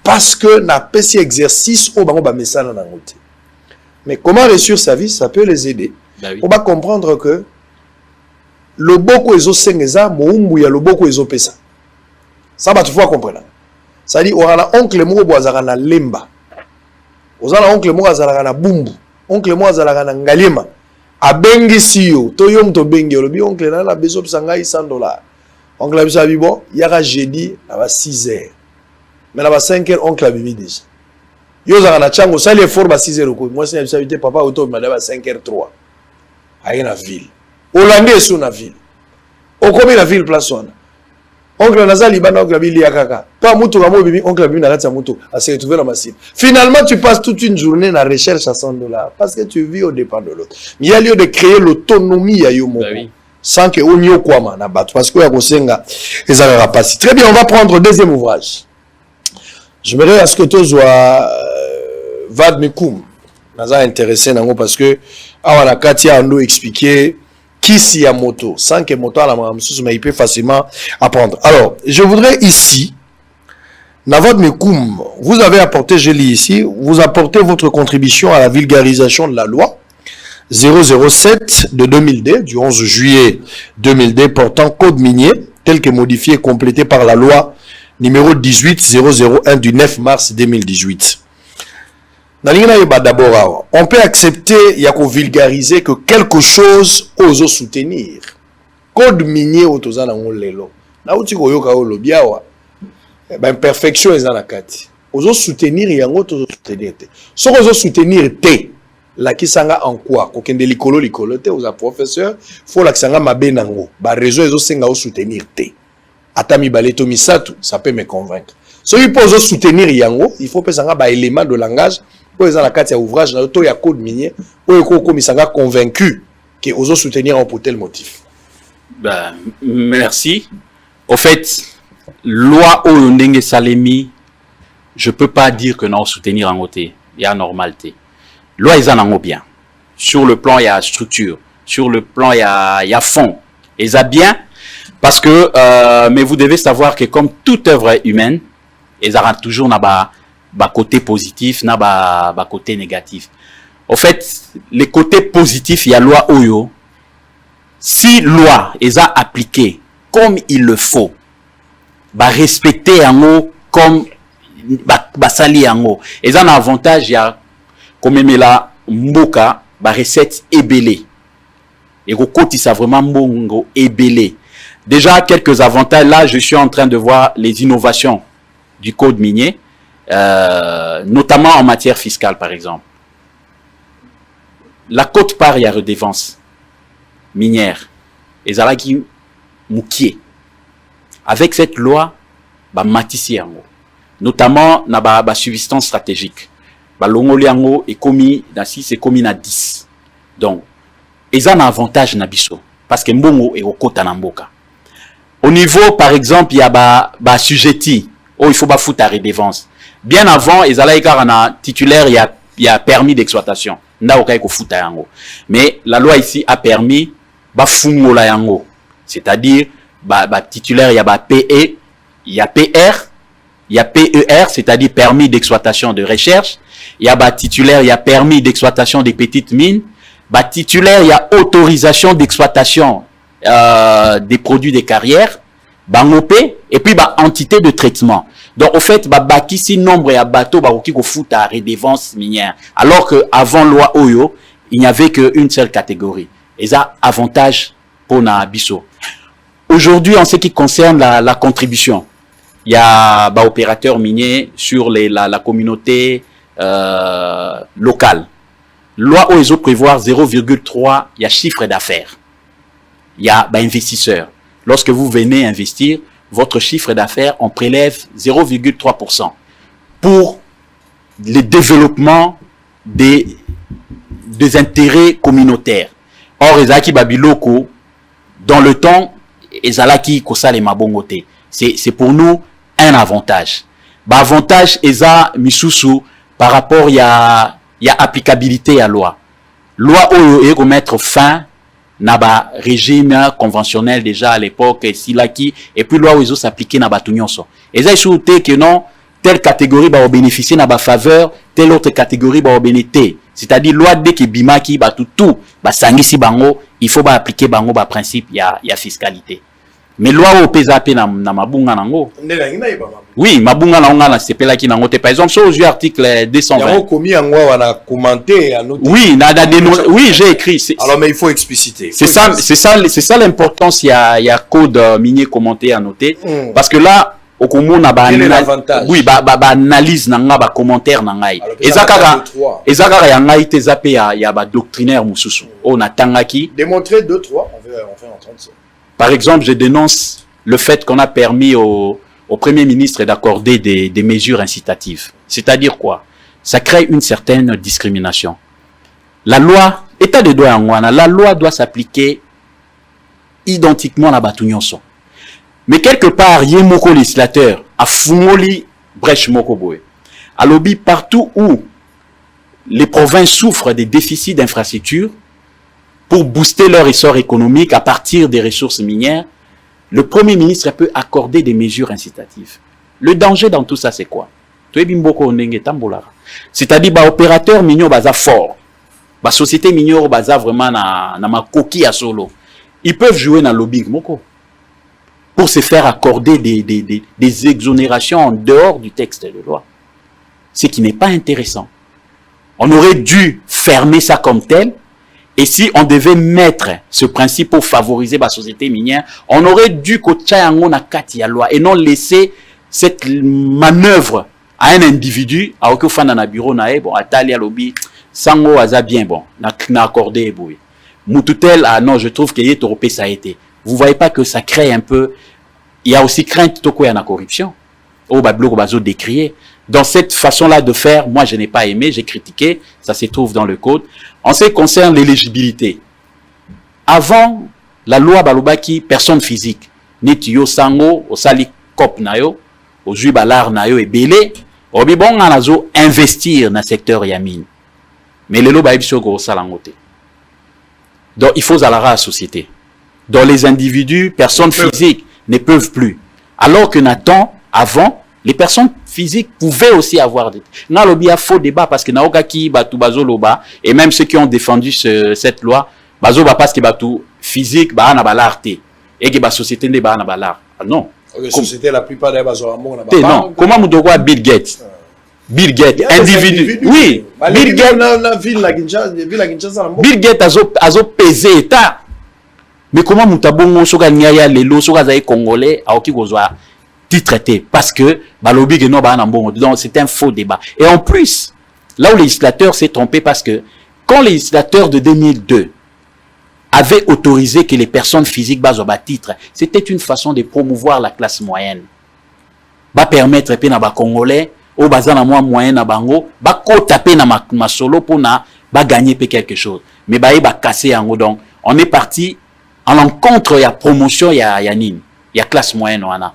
Parce que na pesi exercice au bango ba mesana na ngote. Mais comment réussir sa vie, ça peut les aider. Oui. On va comprendre que le boko ezo sengeza, moumbu ya le boko ezo pesa. Ça va tu faut comprendre. Ça dit on a oncle moko boazaka na lemba. Ozala oncle moko azalaka na bumbu. Oncle moko azalaka na ngalima. Abengi siyo, to yom to bengi lobi oncle na beso pesa ngai $100. Oncle a biso bon, yaka jeudi à 6h. Mais là, 5 heures, oncle a bibi déjà. Yo zaka na chango, ça les formes à 6 heures. Moi, c'est une papa auto, madame à 5 heures 3. Aïe na ville. Hollandais sous na ville. Au combien la ville place on. Oncle Nazali ban oncle Billy Yakaka. Pas mutu kamo bibi oncle bibi na ratsa mutu. A se retrouver dans ma cible. Finalement, tu passes toute une journée na recherche à $100 parce que tu vis au dépend de l'autre. Mais il y a lieu de créer l'autonomie à Yomo. Oui. Sans que on y ait quoi na bat parce que ya kosenga ezala pas. Très bien, on va prendre deuxième ouvrage. Je me à ce que tu sois Vad Mekoum. Naza intéressé nango parce que awana Katia nous expliquer qui s'y a moto sans que moto à la mamsous mais il peut facilement apprendre. Alors, je voudrais ici Vad Mekoum, vous avez apporté, je lis ici, vous apportez votre contribution à la vulgarisation de la loi 007 de 2002 du 11 juillet 2002 portant code minier tel que modifié et complété par la loi numéro 18001 du 9 mars 2018. D'abord, on peut accepter, il y a qu'on vulgariser que quelque chose ose soutenir. Code minier au toza na ngolelo. Na uti ko yoka o lobiawa. Ben perfection ezana kati. Ozo soutenir yango tozo soutenir te. So ozo soutenir te. La kisanga en quoi? Ko kende likolo te oza professeur, faut la kisanga mabe nango. Ba réseau ezo senga o soutenir te. Atami baleto misatu, ça peut me convaincre. Si il pose soutenir yango, il faut penser à un élément de langage pour les carte à ouvrage dans le ya code minier pour les gens convaincu que oso soutenir pour tel motif. Ben, merci. Au fait, loi au ndenge salemi, je peux pas dire que non soutenir en côté, il y a normalité. Loi ils en ont bien. Sur le plan il y a structure, sur le plan il y a fond. Ils ont bien. Parce que, mais vous devez savoir que comme toute œuvre humaine, ils auront toujours ba côté positif, ba côté négatif. Au fait, les côtés positifs, il y a loi Oyo. Si loi est appliquée comme il le faut, ba respecter en haut comme ba sali en haut. Ils ont un avantage, il y a comme la mboka, ba recette ébélée. Et au côté, ça vraiment mbongo ébélé. Déjà, quelques avantages. Là, je suis en train de voir les innovations du code minier, notamment en matière fiscale, par exemple. La quote-part, il y a redevance minière. Et ça qui moukier. Avec cette loi, bah, matissé en haut. Notamment, na ba subsistance stratégique. Bah, l'ongoli en haut est commis, c'est commis à 10. Donc, ils ont un avantage nabiso. Parce que mbongo est au côté namboka. Au niveau, par exemple, il y a ba sujetti. Oh, il faut ba foutre à redevance. Bien avant, ils allaient car un titulaire, il y a permis d'exploitation. N'a aucun ko foutre yango. Mais la loi ici a permis ba fungola yango. C'est-à-dire, ba titulaire, il y a ba PE, il y a PR, il y a PER, c'est-à-dire permis d'exploitation de recherche. Il y a ba titulaire, il y a permis d'exploitation des petites mines. Ba titulaire, il y a autorisation d'exploitation des produits des carrières, bangopé, et puis bah entité de traitement. Donc au fait, bah si nombre et bateau bah qui fout à redevance minière. Alors que avant loi Oyo, il n'y avait qu'une seule catégorie. Et ça avantage pour na biso. Aujourd'hui, en ce qui concerne la contribution, il y a bah opérateur minier sur la communauté locale. Loi Oyo prévoit 0,3, il y a chiffre d'affaires. Il y a investisseur. Lorsque vous venez investir, votre chiffre d'affaires, on prélève 0,3% pour le développement des intérêts communautaires. Or, Ezaki Babiloko, dans le temps, Ezalaki Kosale Mabongote. c'est pour nous un avantage. Bah, avantage, eza, misusu, par rapport, il y a applicabilité à loi. Loi où il faut mettre fin, na ba régime conventionnel déjà à l'époque, et puis loi où ils s'appliquer na ba tunyonso. Eza, il faut que non, telle catégorie va bénéficier na ba faveur, telle autre catégorie va bénéficier. C'est-à-dire, loi dès que bimaki, bah, tout, bah, sangisi bango, il faut bah, appliquer bango, bah, principe, il y a fiscalité. Mais loi au PZAP na mabunga nango. Oui, mabunga na c'est là qui nango. Par exemple, sur le article 220. Oui, oui, j'ai écrit. Alors, mais il faut expliciter. C'est ça l'importance. Il y a code minier commenté à noter. Parce que là, au commun, on a oui, analyse nanga, ba commentaire nangai. Ezakara yangai te zape ya ba doctrinaire mususu. On a tangaki. Démontrer 2-3, on va entendre ça. Par exemple, je dénonce le fait qu'on a permis au Premier ministre d'accorder des mesures incitatives. C'est-à-dire quoi? Ça crée une certaine discrimination. La loi, état de droit en Wana, la loi doit s'appliquer identiquement à la Batunyonso. Mais quelque part, il y a moko législateur, à Fumoli, brèche moko boé. À lobby, partout où les provinces souffrent des déficits d'infrastructures, pour booster leur essor économique à partir des ressources minières, le Premier ministre peut accorder des mesures incitatives. Le danger dans tout ça, c'est quoi? C'est-à-dire, bah, opérateur mignon baza fort, bah, société mignon baza vraiment na ma coquille à solo. Ils peuvent jouer dans le lobbying moko pour se faire accorder des exonérations en dehors du texte de loi. Ce qui n'est pas intéressant. On aurait dû fermer ça comme tel. Et si on devait mettre ce principe pour favoriser la société minière, on aurait dû que la loi et non laisser cette manœuvre à un individu, à aucun fan dans un bureau, bon, à Talia lobby, sango aza bien bon, n'a accordé boui. Moutoutel, ah non, je trouve qu'il y a trop ça a été. Vous voyez pas que ça crée un peu, il y a aussi crainte de quoi il y a la corruption. Au bablo bazo décrié. Dans cette façon-là de faire, moi je n'ai pas aimé, j'ai critiqué, ça se trouve dans le code. En ce qui concerne l'éligibilité, avant la loi balobaki, personne physique, nitiyo sango, osali kop nayo, ozui balar nayo et belé, obi bon anazo investir dans le secteur yamine. Mais le loba ebisho go salangote. Donc il faut alara à la société. Donc les individus, personnes physiques ne peuvent plus. Alors que Nathan, avant, les personnes physiques pouvaient aussi avoir des... N'a lobby a faux débat parce que naoka ki batu bazo loba et même ceux qui ont défendu cette loi bazo ba parce que batu physique ba na balarte et que ba société ne ba na balar. Ah non. La société la plupart des bazo amon na ba. Non, comment mudogwa Bill Gates? Bill Gates individu. Oui, Bill Gates na ville la Kinshasa. Bill Gates azo peser état. Mais comment mutabongo soka nyaya lelo soka zaï congolais aoki kozwa traité parce que donc c'est un faux débat. Et en plus, là où le législateur s'est trompé parce que quand le législateur de 2002 avait autorisé que les personnes physiques basoba titre, c'était une façon de promouvoir la classe moyenne. Ba permettre pe na ba congolais au bazana moi moyen na bango ba ko taper na ma solo pour na ba gagner pe quelque chose. Mais ba casser en donc on est parti en l'encontre, il y a promotion, il y a nine, il y a classe moyenne wana.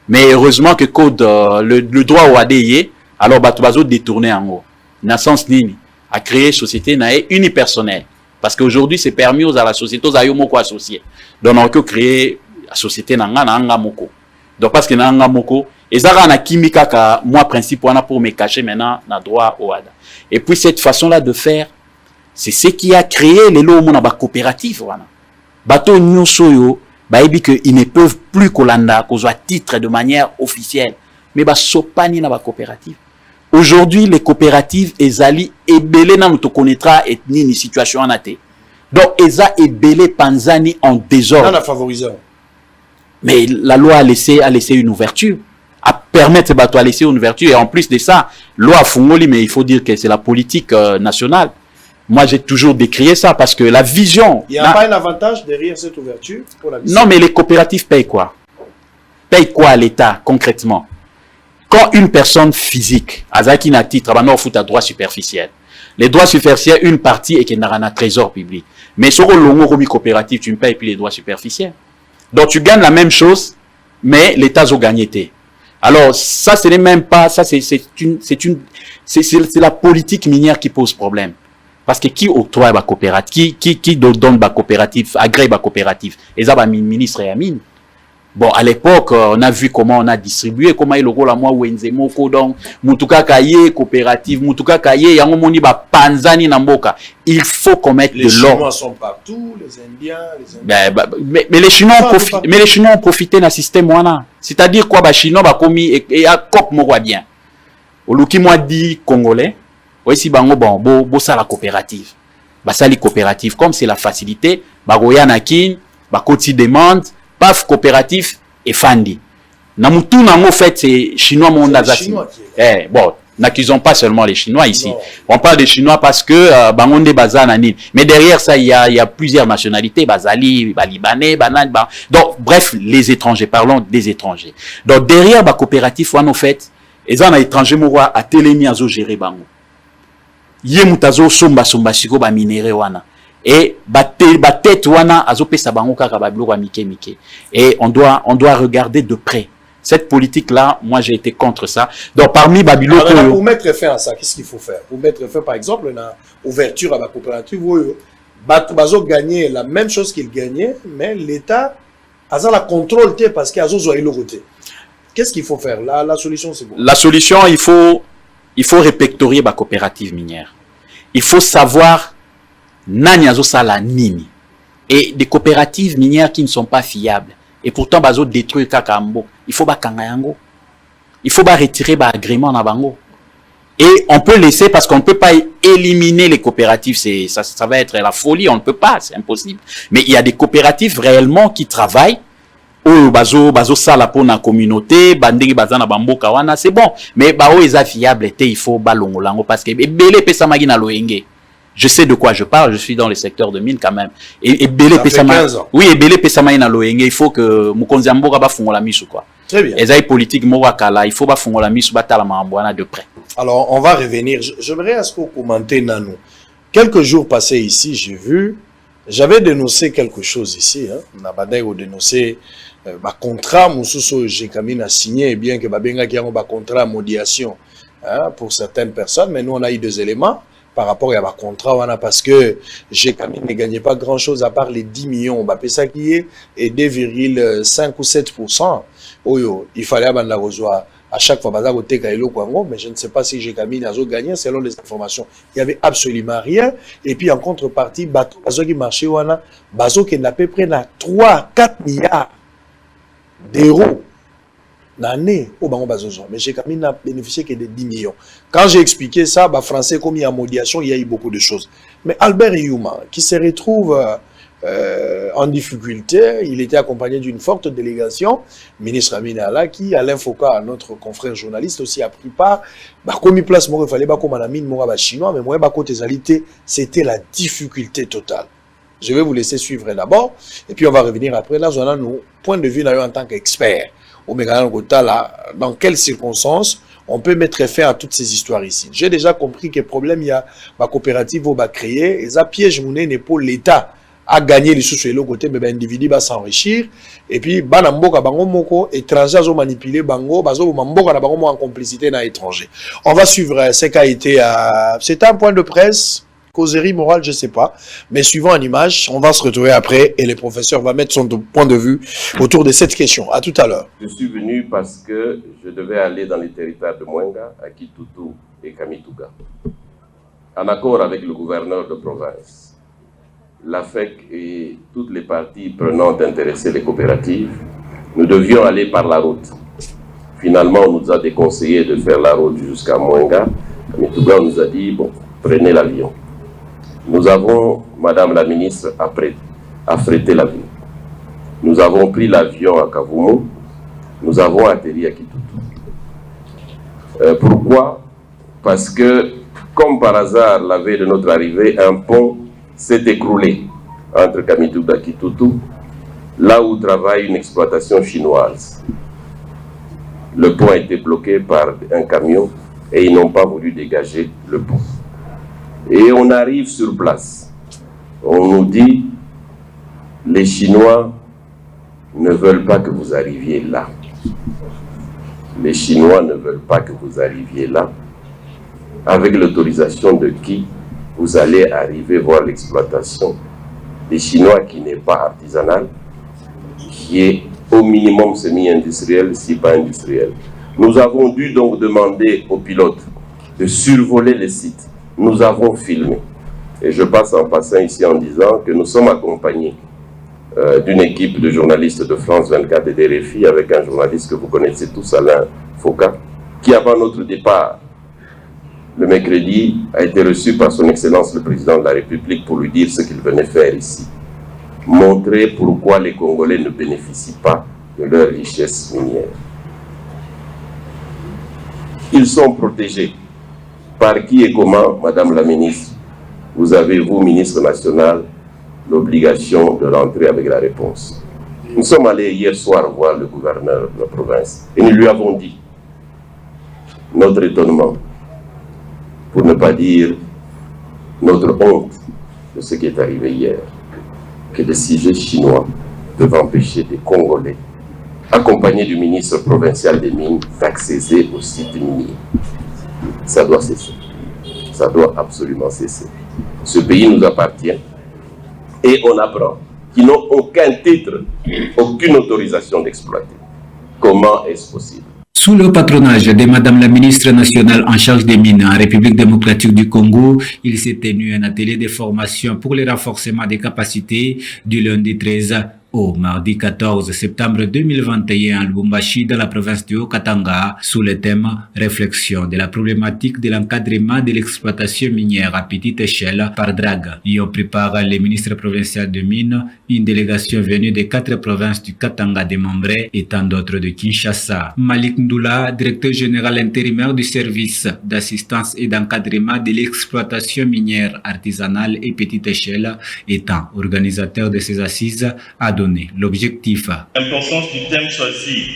Mais heureusement que code le droit au ADI, alors Batubazo détourné en haut. Dans sens nini à créer société nae unipersonnelle. Parce qu'aujourd'hui c'est permis aux à la société aux ayomoko associés. Donc on peut créer la société nanga moko. Donc parce que nanga moko et ça na kimika ka moi principe wana pour me cacher maintenant na droit au ADA. Et puis cette façon là de faire, c'est ce qui a créé les lots na ba coopérative wana. Bato nyosoyo ils ne peuvent plus kolanda qu'on soit titre de manière officielle mais ba sopani na ba coopérative. Aujourd'hui les coopératives ezali ebele na nous connaîtra et ni situation en até. Donc eza ebele panzani en désordre. On a favorisé. Mais la loi a laissé une ouverture, à permettre bato à laisser une ouverture et en plus de ça, loi fungoli mais il faut dire que c'est la politique nationale. Moi, j'ai toujours décrié ça parce que la vision... Il n'y a pas un avantage derrière cette ouverture pour la vision. Non, mais les coopératives payent quoi? Payent quoi à l'État, concrètement? Quand une personne physique, Azaki n'a titre, on fout à droit superficiel. Les droits superficiels, une partie est qu'il n'y a un trésor public. Mais sur le long coopératif, tu me payes puis les droits superficiels. Donc, tu gagnes la même chose mais l'État a gagné. Alors, ça, ce n'est même pas, ça, c'est la politique minière qui pose problème. Parce que qui octroie la coopérative, qui donne la coopérative, agrée la coopérative, et ça, ministre et Amine. Bon, à l'époque, on a vu comment on a distribué, comment il y a le moi Wenzemo, Kodong, Mutuka Kaye, coopérative, Mutuka Kaye, Yangomoni, Panzani, Namboka. Il faut commettre de l'ordre. Les Chinois sont partout, les Indiens, mais les Chinois ont profité d'un système wana. C'est-à-dire quoi, les Chinois ont commis et à cop moi bien. Au Luki moi dit Congolais, aussi bango bon ça la coopérative. Bah ça les coopératives comme c'est la facilité, bah Royanakin, bah Koti demande. Paf coopératif et Fandi. Namutu nango fait c'est chinois mon azati. Bon, n'accusons pas seulement les Chinois ici. Non. On parle des Chinois parce que bangonde bazan anine. Mais derrière ça il y a plusieurs nationalités, bazali, libanais, banan. Donc bref, les étrangers, parlons des étrangers. Donc derrière ba coopératif en fait, et ça un étranger moura à télémi azo gérer bango. Yé mutazo somba siko ba minéré wana. Et tête wana azopesa bango kaka ba biloko mike. Et on doit regarder de près cette politique là. Moi j'ai été contre ça. Donc parmi babilo pour mettre fin à ça, qu'est-ce qu'il faut faire? Pour mettre fin par exemple na ouverture à la coopérative bazo gagner la même chose qu'il gagnait, mais l'État a la contrôle parce qu'il a zoé le côté. Qu'est-ce qu'il faut faire? La solution c'est quoi? La solution, il faut répertorier la coopérative minière. Il faut savoir nani azosala nini, et des coopératives minières qui ne sont pas fiables et pourtant bazo détruire kakambo, il faut bakanga yango, il faut retirer agrément na bango, et on peut laisser parce qu'on ne peut pas éliminer les coopératives, ça va être la folie, on ne peut pas, c'est impossible, mais il y a des coopératives réellement qui travaillent ou bazo sala pour na communauté bandegi bazana bamboka wana, c'est bon, mais bao eza fiable il faut balongolango parce que belé pesa magi na loenge. Je sais de quoi je parle, je suis dans le secteur de mine quand même. Et Belé Pesama. Oui, et Belé Pesama na loenge, il faut que Mukonzi Amboka ba fongola misu quoi. Très bien. Et ça politique Morakala, il faut ba fongola misu ba tala mambwana de près. Alors, on va revenir. J'aimerais à ce que vous commentez Nanou. Quelques jours passés ici, j'avais dénoncé quelque chose ici, hein. Nabadai a dénoncé contrat Moussousso Jekamine a signé, et bien que Babenga qui a un contrat médiation, hein, pour certaines personnes, mais nous on a eu 2 éléments par rapport à ma contrat, parce que Jekamine ne gagnait pas grand chose à part les 10 millions, ça qui est, et 2,5 ou 7%. Il fallait à chaque fois, mais je ne sais pas si Jekamine a gagné selon les informations. Il n'y avait absolument rien. Et puis en contrepartie, Bazo qui marchait, Bazo qui n'a pas près 3-4 milliards d'euros l'année au Bango Bazozo. Mais Jekamine n'a bénéficié que de 10 millions. Quand j'ai expliqué ça, Français comme il y a médiation, il y a eu beaucoup de choses. Mais Albert Youma, qui se retrouve en difficulté, il était accompagné d'une forte délégation, ministre Aminala, qui, Alain Foucault, notre confrère journaliste, aussi a pris part. Comme il place, il fallait pas comme la mine, chinois, mais moi, c'était la difficulté totale. Je vais vous laisser suivre d'abord, et puis on va revenir après. Là, on a nos points de vue en tant qu'expert. Dans quelles circonstances on peut mettre fin à toutes ces histoires ici. J'ai déjà compris que le problème, il y a ma coopérative va créer, et ça piège mon nez pour l'État à gagner les sous sur l'autre côté, mais l'individu va s'enrichir, et puis banamboka bango moko étranger ont manipulé bango, bazo mamboka na bango en complicité na étranger. On va suivre ce qui a été c'est un point de presse. Causerie morale, je ne sais pas. Mais suivant en image, on va se retrouver après et le professeur va mettre son point de vue autour de cette question. À tout à l'heure. Je suis venu parce que je devais aller dans les territoires de Mwenga, à Kitutu et Kamituga. En accord avec le gouverneur de province, la FEC et toutes les parties prenantes intéressées les coopératives, nous devions aller par la route. Finalement, on nous a déconseillé de faire la route jusqu'à Mwenga. Kamituga nous a dit, bon, prenez l'avion. Nous avons, Madame la ministre, affrété l'avion. Nous avons pris l'avion à Kavumu. Nous avons atterri à Kitutu. Pourquoi? Parce que, comme par hasard, la veille de notre arrivée, un pont s'est écroulé entre Kamituga et Kitutu, là où travaille une exploitation chinoise. Le pont a été bloqué par un camion et ils n'ont pas voulu dégager le pont. Et on arrive sur place. On nous dit, les Chinois ne veulent pas que vous arriviez là. Les Chinois ne veulent pas que vous arriviez là. Avec l'autorisation de qui vous allez arriver voir l'exploitation des Chinois qui n'est pas artisanale, qui est au minimum semi-industriel, si pas industriel. Nous avons dû donc demander aux pilotes de survoler les sites. Nous avons filmé. Et je passe en passant ici en disant que nous sommes accompagnés d'une équipe de journalistes de France 24 et des RFI avec un journaliste que vous connaissez tous, Alain Foucault, qui avant notre départ, le mercredi, a été reçu par son Excellence le Président de la République pour lui dire ce qu'il venait faire ici. Montrer pourquoi les Congolais ne bénéficient pas de leur richesse minière. Ils sont protégés. Par qui et comment, Madame la Ministre, vous avez, vous, Ministre national, l'obligation de rentrer avec la réponse. Nous sommes allés hier soir voir le gouverneur de la province et nous lui avons dit notre étonnement, pour ne pas dire notre honte de ce qui est arrivé hier, que des sujets chinois peuvent empêcher des Congolais, accompagnés du ministre provincial des Mines, d'accéder au site minier. Ça doit cesser. Ça doit absolument cesser. Ce pays nous appartient et on apprend qu'ils n'ont aucun titre, aucune autorisation d'exploiter. Comment est-ce possible? Sous le patronage de Madame la ministre nationale en charge des mines en République démocratique du Congo, il s'est tenu un atelier de formation pour le renforcement des capacités du lundi 13 au mardi 14 septembre 2021 à Lubumbashi dans la province du Haut-Katanga sous le thème « Réflexion de la problématique de l'encadrement de l'exploitation minière à petite échelle par drague ». Y ont préparé les ministres provinciaux de mines, une délégation venue des 4 provinces du Katanga démembrées et tant d'autres de Kinshasa. Malik Ndoula, directeur général intérimaire du service d'assistance et d'encadrement de l'exploitation minière artisanale et petite échelle, étant organisateur de ces assises, a donné l'objectif. L'importance du thème choisi,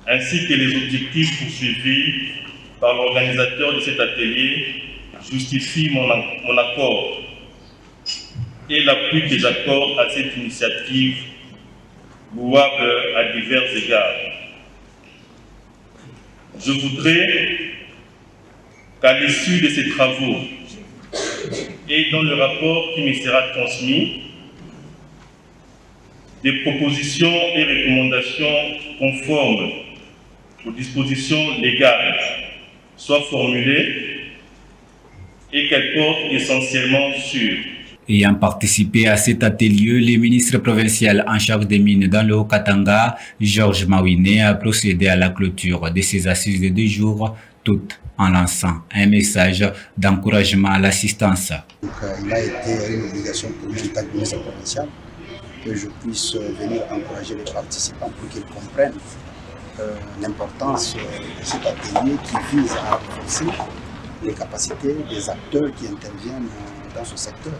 ainsi que les objectifs poursuivis par l'organisateur de cet atelier, justifient mon accord et l'appui que j'accorde à cette initiative louable à divers égards. Je voudrais qu'à l'issue de ces travaux et dans le rapport qui me sera transmis, des propositions et recommandations conformes aux dispositions légales soient formulées et qu'elles portent essentiellement sur. Ayant participé à cet atelier, le ministre provincial en charge des mines dans le Haut-Katanga, Georges Mawine, a procédé à la clôture de ces assises de 2 jours, toutes en lançant un message d'encouragement à l'assistance. Il a été une obligation pour moi en tant que ministre provincial que je puisse venir encourager les participants pour qu'ils comprennent l'importance de cet atelier qui vise à renforcer les capacités des acteurs qui interviennent dans ce secteur.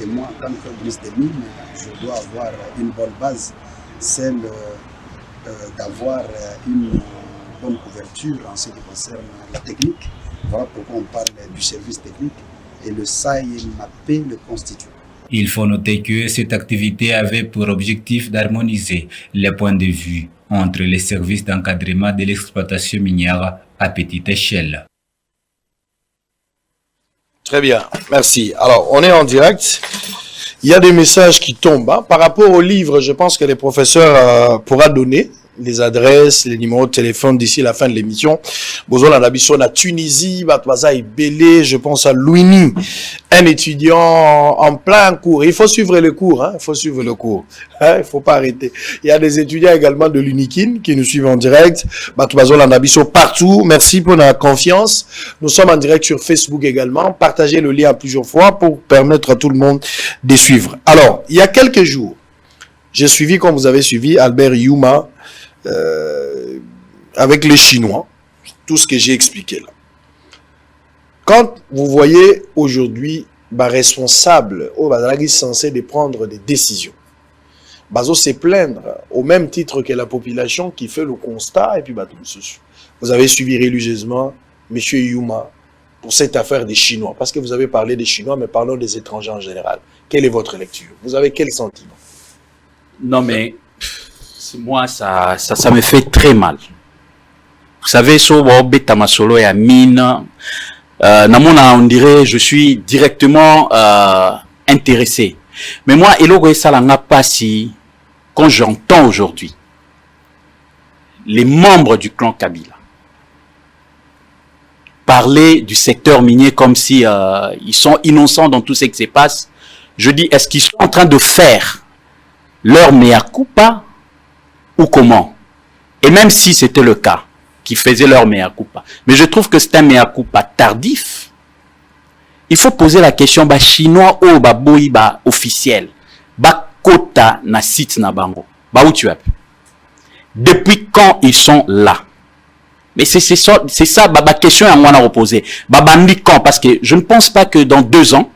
Et moi, en tant que ministre des Mines, je dois avoir une bonne base, celle d'avoir une bonne couverture en ce qui concerne la technique. Voilà pourquoi on parle du service technique et le SAIMAP le constitue. Il faut noter que cette activité avait pour objectif d'harmoniser les points de vue entre les services d'encadrement de l'exploitation minière à petite échelle. Très bien, merci. Alors, on est en direct. Il y a des messages qui tombent. Hein. Par rapport au livre, je pense que les professeurs pourra donner les adresses, les numéros de téléphone d'ici la fin de l'émission. Bozola Nabiso na Tunisie, Batwaza et Bélé, je pense à Louini, un étudiant en plein cours. Il faut suivre le cours, hein. Il faut suivre le cours. Hein. Il faut pas arrêter. Il y a des étudiants également de l'Unikin qui nous suivent en direct. Batwazola Nabiso partout. Merci pour la confiance. Nous sommes en direct sur Facebook également. Partagez le lien plusieurs fois pour permettre à tout le monde de suivre. Alors, il y a quelques jours, j'ai suivi, comme vous avez suivi, Albert Yuma, avec les Chinois, tout ce que j'ai expliqué là. Quand vous voyez aujourd'hui, responsable, censé de prendre des décisions, Bazo se plaindre au même titre que la population qui fait le constat, et puis vous avez suivi religieusement M. Yuma pour cette affaire des Chinois, parce que vous avez parlé des Chinois, mais parlons des étrangers en général. Quelle est votre lecture? Vous avez quel sentiment? Non, mais Moi, ça me fait très mal. Vous savez, sur Beta Masolo et Amine, on dirait, je suis directement intéressé. Mais moi, Elogo et Salanga Passi, quand j'entends aujourd'hui les membres du clan Kabila parler du secteur minier comme si ils sont innocents dans tout ce qui se passe, je dis, est-ce qu'ils sont en train de faire leur mea culpa ou comment? Et même si c'était le cas, qu'ils faisaient leur mea culpa, mais je trouve que c'est un mea culpa tardif. Il faut poser la question, bah chinois ou bah boy bah officiel, bah kota na site na bango, bah où tu as pu? Depuis quand ils sont là? Mais c'est ça, bah question à moi à reposer. Bah bandi quand? Parce que je ne pense pas que dans 2 ans,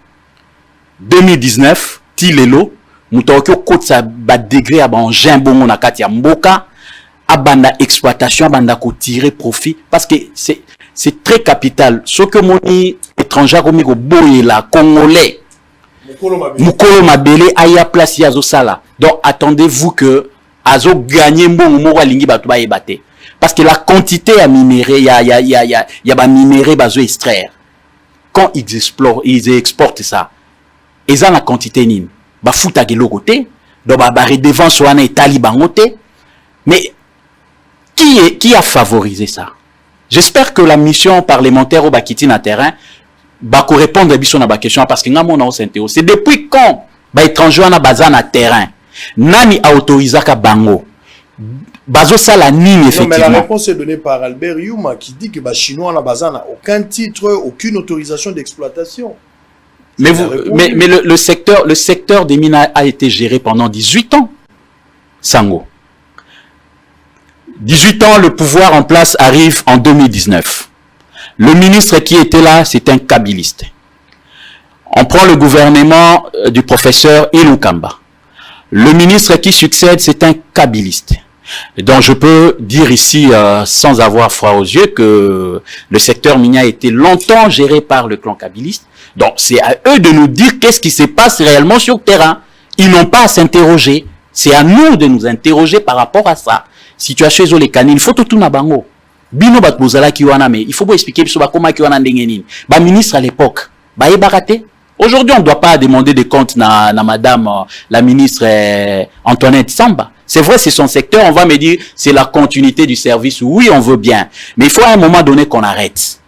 2019, Tilelo, Moutoko côte ça ba degré à ban jambon na kati ya mboka, abanda exploitation, abanda ko tirer profit parce que c'est très capital. Ce que mon étranger comme ko boye la congolais. Mukolo mabele aya place yazo sala. Donc attendez-vous que azo gagner mbongo moko alingi batu ba ebate. Parce que la quantité à minérer, y a ba minérer bazo extraire. Quand ils exportent ça. Ils ont la quantité nime. Ba fouta de l'autre côté. Donc ba redevance soit na Italie bangote. Mais qui a favorisé ça? J'espère que la mission parlementaire au Bakiti na terrain va répondre à la question parce que c'est depuis quand ba étranger na bazan na terrain nani a autorisé ka bango bazo sala nini effectivement. Non, mais la réponse est donnée par Albert Youma qui dit que ba chinois na bazan n'a aucun titre, aucune autorisation d'exploitation. Mais le secteur des mines a été géré pendant 18 ans. Sango. 18 ans, le pouvoir en place arrive en 2019. Le ministre qui était là, c'est un kabiliste. On prend le gouvernement du professeur Ilukamba. Le ministre qui succède, c'est un kabiliste. Donc je peux dire ici, sans avoir froid aux yeux, que le secteur minier a été longtemps géré par le clan kabiliste. Donc c'est à eux de nous dire qu'est-ce qui se passe réellement sur le terrain. Ils n'ont pas à s'interroger. C'est à nous de nous interroger par rapport à ça. Situation chez les canines, il faut tout na bango. Bino bat bozala ki wana mais il faut pas expliquer biso ba koma ki wana ndenge nini. Ba ministre à l'époque, ba ebaraté. Aujourd'hui, on ne doit pas demander des comptes na madame la ministre Antoinette Samba. C'est vrai, c'est son secteur, on va me dire c'est la continuité du service. Oui, on veut bien, mais il faut à un moment donné qu'on arrête.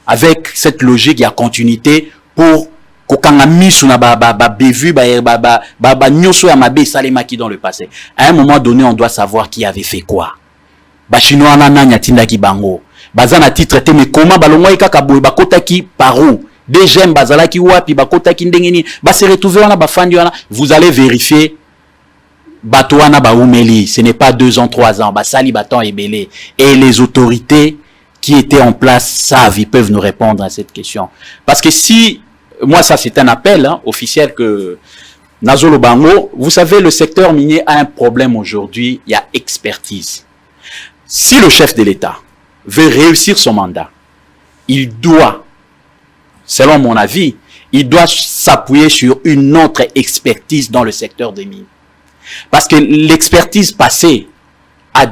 Avec cette logique, il y a continuité pour kokanga misu na ba bevu ba nyoso ya mabe salemaki dans le passé. À un moment donné, on doit savoir qui avait fait quoi. Ba chinois na nanya tindaki bango. Bazana titre te mais comment balongwa ikaka boy bakota ki parou. Des gemmes bazala ki wapi bakota ki ndengeni ba se retrouver wana ba fandi wana. Vous allez vérifier batouana ba umeli, ce n'est pas 2 ans 3 ans, ba sali batan ebele et les autorités qui étaient en place savent, ils peuvent nous répondre à cette question. Parce que si moi, ça, c'est un appel officiel que Nazolo Bango, vous savez, le secteur minier a un problème aujourd'hui, il y a expertise. Si le chef de l'État veut réussir son mandat, il doit, selon mon avis, il doit s'appuyer sur une autre expertise dans le secteur des mines. Parce que l'expertise passée a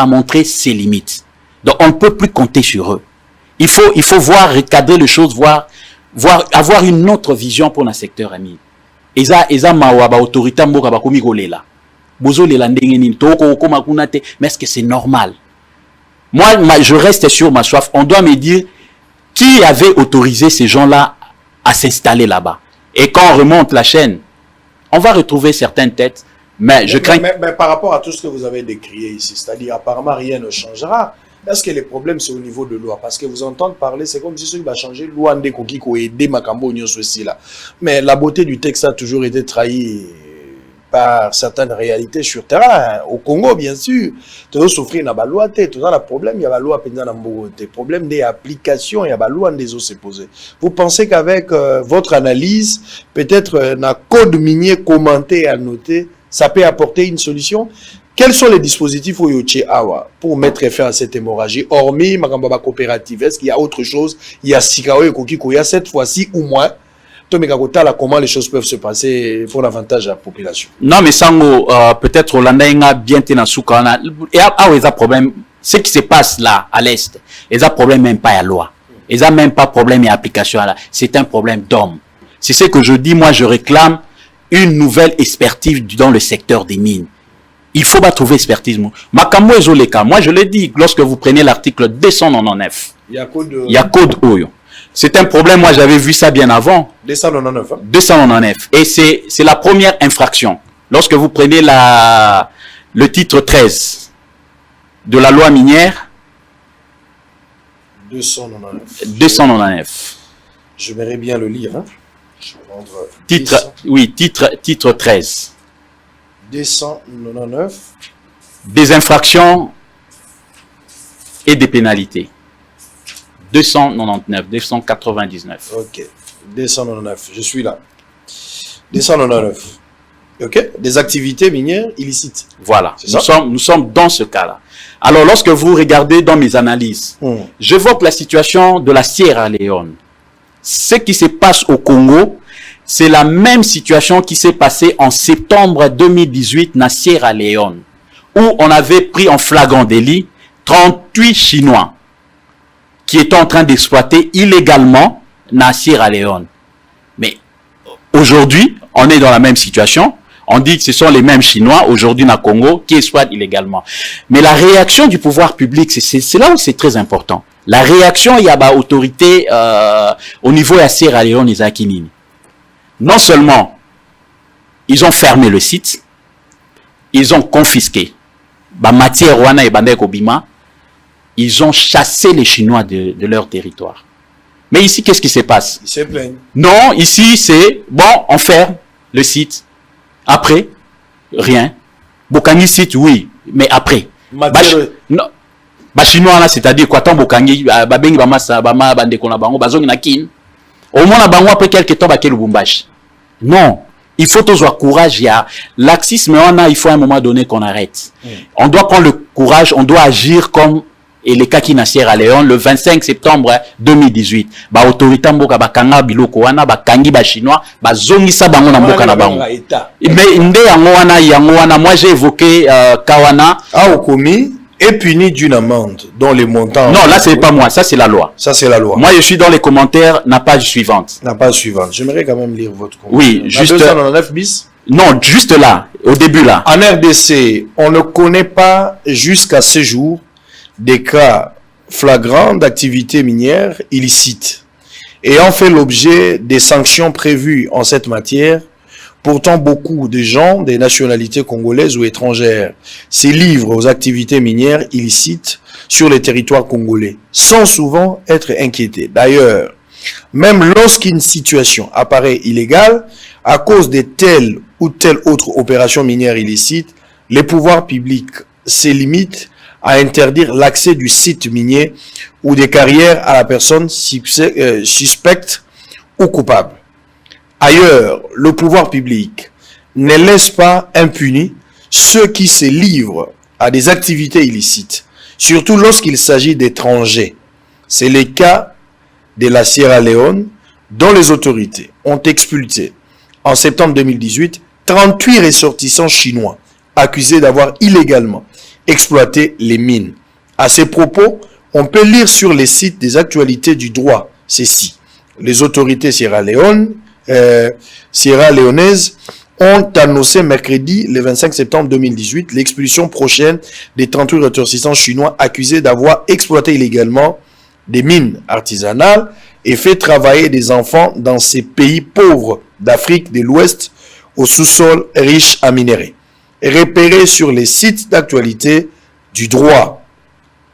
montré ses limites. Donc, on ne peut plus compter sur eux. Il faut voir, recadrer les choses, avoir une autre vision pour le secteur ami. Eza mawa ba autorité mboka ba komi kolela. Bozo lela ndenge nini to ko koma kuna te, mais est-ce que c'est normal? Moi je reste sur ma soif. On doit me dire qui avait autorisé ces gens-là à s'installer là-bas. Et quand on remonte la chaîne, on va retrouver certaines têtes, mais je crains mais par rapport à tout ce que vous avez décrié ici, c'est-à-dire apparemment rien ne changera. Est-ce que les problèmes c'est au niveau de loi? Parce que vous entendez parler, c'est comme si ce qui va changer, loi de Koki ko aider Makambo ceci là. Mais la beauté du texte a toujours été trahie par certaines réalités sur terrain. Au Congo, bien sûr, tu souffrir na loi, tu as le problème, il y a la loi pendant le problème des applications, il y a la loi des eaux posées. Vous pensez qu'avec votre analyse, peut-être un code minier commenté et annoté, ça peut apporter une solution? Quels sont les dispositifs pour mettre fin à cette hémorragie, hormis Makambaba coopérative? Est-ce qu'il y a autre chose? Il y a Sikao et Kokiko, il y a cette fois-ci ou moins comment les choses peuvent se passer pour l'avantage de la population. Non, mais Sango, peut-être Hollanda a bien été dans Soukana. Et à ils ont problème. Ce qui se passe là, à l'Est, ils ont problème même pas à la loi. Ils n'ont même pas problème et application à la. C'est un problème d'homme. C'est ce que je dis, moi, je réclame une nouvelle expertise dans le secteur des mines. Il faut pas trouver expertise. Makambo et Zoleka, moi, je l'ai dit, lorsque vous prenez l'article 299, il y a code Oyo. C'est un problème, moi j'avais vu ça bien avant. 299. Hein? 299. Et c'est la première infraction. Lorsque vous prenez le titre 13 de la loi minière. 299. 299. Je verrais bien le lire. Hein? Je vais prendre titre, oui, titre 13. 299. Des infractions et des pénalités. 299, 299. Ok, 299, je suis là. 299. Ok, des activités minières illicites. Voilà, nous sommes dans ce cas-là. Alors, lorsque vous regardez dans mes analyses, je vois que la situation de la Sierra Leone, ce qui se passe au Congo, c'est la même situation qui s'est passée en septembre 2018 dans Sierra Leone, où on avait pris en flagrant délit 38 Chinois qui étaient en train d'exploiter illégalement dans Sierra Leone. Mais aujourd'hui, on est dans la même situation. On dit que ce sont les mêmes Chinois, aujourd'hui dans le Congo, qui exploitent illégalement. Mais la réaction du pouvoir public, c'est là où c'est très important. La réaction, il y a bah, autorité au niveau de la Sierra Leone, non seulement ils ont fermé le site, ils ont confisqué bah, matière wana et bandek obima, ils ont chassé les Chinois de leur territoire. Mais ici, qu'est-ce qui se passe? Ils se plaignent. Non, ici, c'est, bon, on ferme le site. Après, rien. Bokangi site, oui, mais après. Non. Bah, Chinois, là, c'est-à-dire, quoi, tant Bokangi, babengi bamasa, bama, bande kona bango, bazongi na kin. Au moins, la bango, après quelques temps, baké Lubumbashi. Non. Il faut toujours courage, il y a laxisme, il faut à un moment donné qu'on arrête. On doit prendre le courage, on doit agir comme et les cas qui na Sierra Leone le 25 septembre 2018. Ba autorité mboka ba kanga biloko wana ba kangi ba chinois ba zongisa bango na mboka na bango. Mais nde yango wana moi j'ai évoqué Kawana Aokomi est puni d'une amende dont les montants. Non, là c'est pas moi, ça c'est la loi. Ça c'est la loi. Moi je suis dans les commentaires, la page suivante. La page suivante. J'aimerais quand même lire votre commentaire. Oui, juste 299 bis. Non, juste là, au début là. En RDC, on ne connaît pas jusqu'à ce jour des cas flagrants d'activités minières illicites ayant fait l'objet des sanctions prévues en cette matière. Pourtant, beaucoup de gens des nationalités congolaises ou étrangères se livrent aux activités minières illicites sur les territoires congolais, sans souvent être inquiétés. D'ailleurs, même lorsqu'une situation apparaît illégale, à cause de telle ou telle autre opération minière illicite, les pouvoirs publics se limitent à interdire l'accès du site minier ou des carrières à la personne suspecte ou coupable. Ailleurs, le pouvoir public ne laisse pas impunis ceux qui se livrent à des activités illicites, surtout lorsqu'il s'agit d'étrangers. C'est le cas de la Sierra Leone, dont les autorités ont expulsé en septembre 2018 38 ressortissants chinois accusés d'avoir illégalement exploité les mines. À ces propos, on peut lire sur les sites des actualités du droit ceci. Les autorités sierra-léonaises ont annoncé mercredi, le 25 septembre 2018, l'expulsion prochaine des 38 ressortissants chinois accusés d'avoir exploité illégalement des mines artisanales et fait travailler des enfants dans ces pays pauvres d'Afrique de l'Ouest au sous-sol riche en minerais. Repérés sur les sites d'actualité du droit.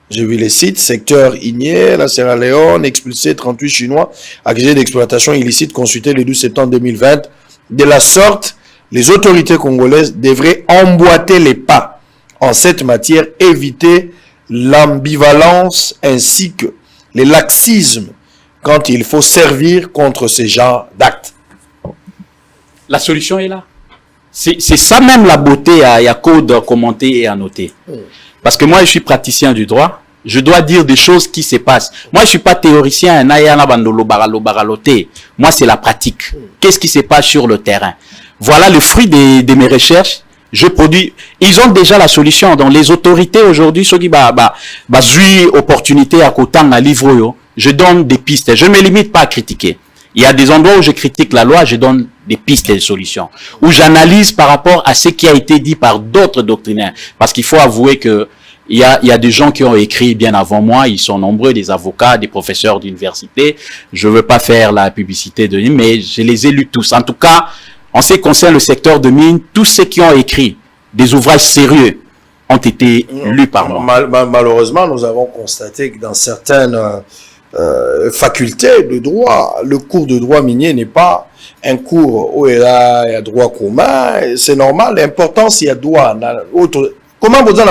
J'ai vu les sites, secteur Igné, la Sierra Leone, expulsé 38 Chinois, accusés d'exploitation illicite, consulté le 12 septembre 2020. De la sorte, les autorités congolaises devraient emboîter les pas en cette matière, éviter l'ambivalence ainsi que les laxismes quand il faut servir contre ce genre d'actes. La solution est là. C'est ça même la beauté à code commenter et à noter. Parce que moi, je suis praticien du droit. je dois dire des choses qui se passent. Moi, je suis pas théoricien. Moi, c'est la pratique. Qu'est-ce qui se passe sur le terrain? Voilà le fruit de mes recherches. Je produis. Ils ont déjà la solution. Dans les autorités aujourd'hui, ceux qui zui opportunité à côté à livre, je donne des pistes. Je ne me limite pas à critiquer. Il y a des endroits où je critique la loi, je donne des pistes et des solutions. Où j'analyse par rapport à ce qui a été dit par d'autres doctrinaires. Parce qu'il faut avouer que il y a des gens qui ont écrit bien avant moi, ils sont nombreux, des avocats, des professeurs d'université. Je veux pas faire la publicité de lui, mais je les ai lus tous. En tout cas, en ce qui concerne le secteur de mine, tous ceux qui ont écrit des ouvrages sérieux ont été lus par moi. Malheureusement, nous avons constaté que dans certaines facultés de droit, le cours de droit minier n'est pas un cours où il y a droit commun. C'est normal. L'important, c'est qu'il y a droit. Comment vous dites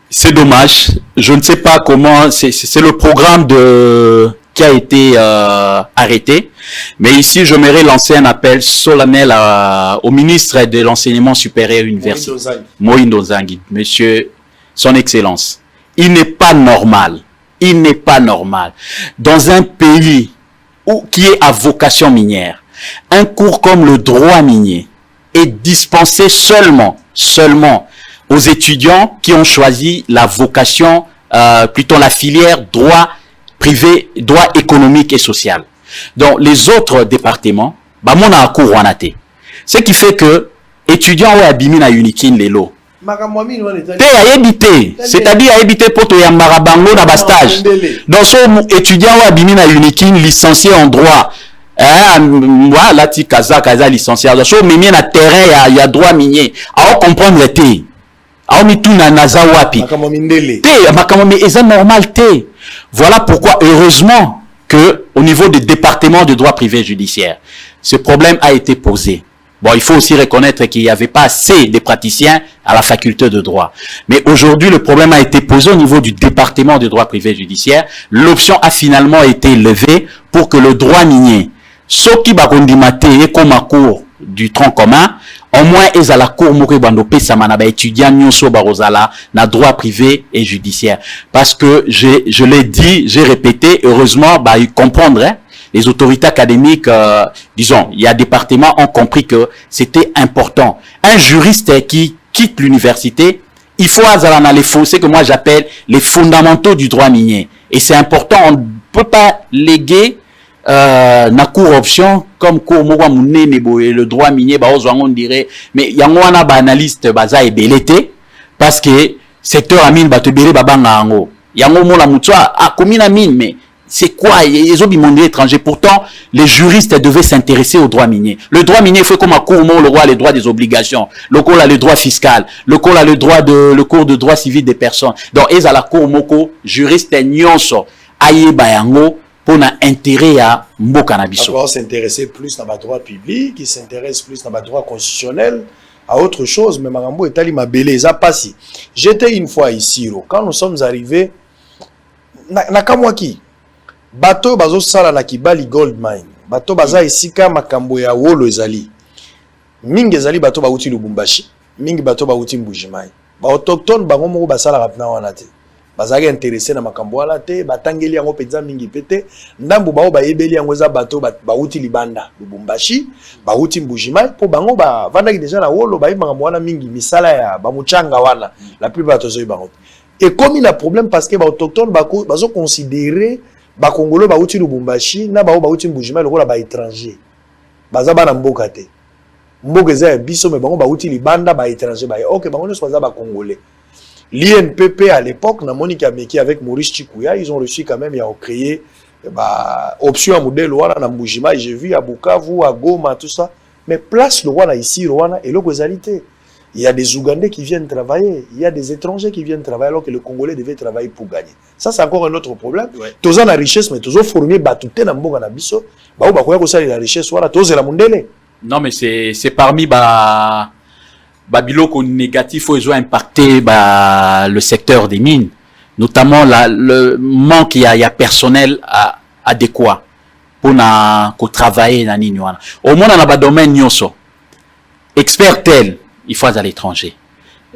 c'est dommage. Je ne sais pas comment. C'est le programme qui a été arrêté. Mais ici, je m'aimerais lancer un appel solennel au ministre de l'enseignement supérieur universitaire, Moïse Nzangi, Monsieur, Son Excellence. Il n'est pas normal. Il n'est pas normal. Dans un pays qui est à vocation minière, un cours comme le droit minier est dispensé seulement aux étudiants qui ont choisi la vocation, plutôt la filière droit privé, droit économique et social. Donc, les autres départements, mon a cours wanate. Ce qui fait que, étudiants ou abimi na unikin lelo. C'est-à-dire à éviter pour toi marabango na bastage. Donc, ce étudiant ou abimi na unikin licencié en droit. Voilà, ti kaza licencié. Donc, ce mimi na terrain, il y a droit minier. Alors, comprendre le thé. Alors, mi tout na naza wapi. C'est normal, voilà pourquoi, heureusement, que au niveau du département de droit privé judiciaire, ce problème a été posé. Bon, il faut aussi reconnaître qu'il n'y avait pas assez de praticiens à la faculté de droit. Mais aujourd'hui, le problème a été posé au niveau du département de droit privé judiciaire. L'option a finalement été levée pour que le droit minier, ce qui va condimenter et comme à cours du tronc commun, au moins ils à la cour moko bandopé samanaba étudiant nyonso barozala na droit privé et judiciaire. Parce que je l'ai dit, j'ai répété, heureusement ils comprendre hein, les autorités académiques disons, il y a des départements ont compris que c'était important. Un juriste qui quitte l'université, il faut azala les faux, c'est que moi j'appelle les fondamentaux du droit minier. Et c'est important, on ne peut pas léguer na cour option comme cour moko munene boye le droit minier on dirait mais yango wana ba analyste baza ebelete parce que secteur a mine bato belé babanga yango yango mola mutwa komina mine mais c'est quoi les autres monde étrangers pourtant les juristes devaient s'intéresser au droit minier. Le droit minier fait comme un cours le roi les droits des obligations, le cours a le droit fiscal, le cours a le droit le cours de droit civil des personnes. Donc ils à la cour moko juriste nyonso ayeba yango pour un intérêt à Mbokanabiso. On s'intéresser plus dans le droit public, il s'intéresse plus dans le droit constitutionnel, à autre chose, mais Marambo est allé m'abeler, ça passe. J'étais une fois ici, quand nous sommes arrivés, Nakamwaki, bateau bazo sala na Kibali Gold Mine, bateau baza ici ka makambo ya wolo ezali. Mingi ezali bateau ba uti Lubumbashi, mingi bateau ba uti Mbujimai. Ba autochtone bango moko basala rapna wana te. Bazaki intéressé na makambo wala te batangeli yango penza mingi pete ndambu bao ba yebeli yango za bato ba uti Libanda Lubumbashi ba uti Mbujimai po bango ba vandaki déjà na wolo ba makambo wana mingi misala ya ba muchanga wana la plupart tozo bango et comme il a problème parce que ba autochtone bazo considérer ba congolais ba uti Lubumbashi na ba uti Mbujimai lokola ba étranger baza bana mboka te mboka za biso mais bango ba uti Libanda ba étranger ba OK bango ne soit ba congolais. L'INPP à l'époque, na Monica Meki avec Maurice Chikouya, ils ont reçu quand même, ils ont créé option à modèle Rwanda na Mbujima, j'ai vu à Bukavu, à Goma, tout ça. Mais place le Rwanda ici, Rwanda et l'Ogozalité. Il y a des Ougandais qui viennent travailler, il y a des étrangers qui viennent travailler alors que le Congolais devait travailler pour gagner. Ça, c'est encore un autre problème. Tous la richesse, mais tous formés, batouté na Mboga na biso, bah quoi que la richesse, voilà, tous la mondele. Non, mais c'est parmi Babiloko négatif ils ont impacté le secteur des mines, notamment le manque il y a personnel adéquat pour travailler dans nini wana. Au moins dans le domaine nyonso, expert tel il faut à l'étranger.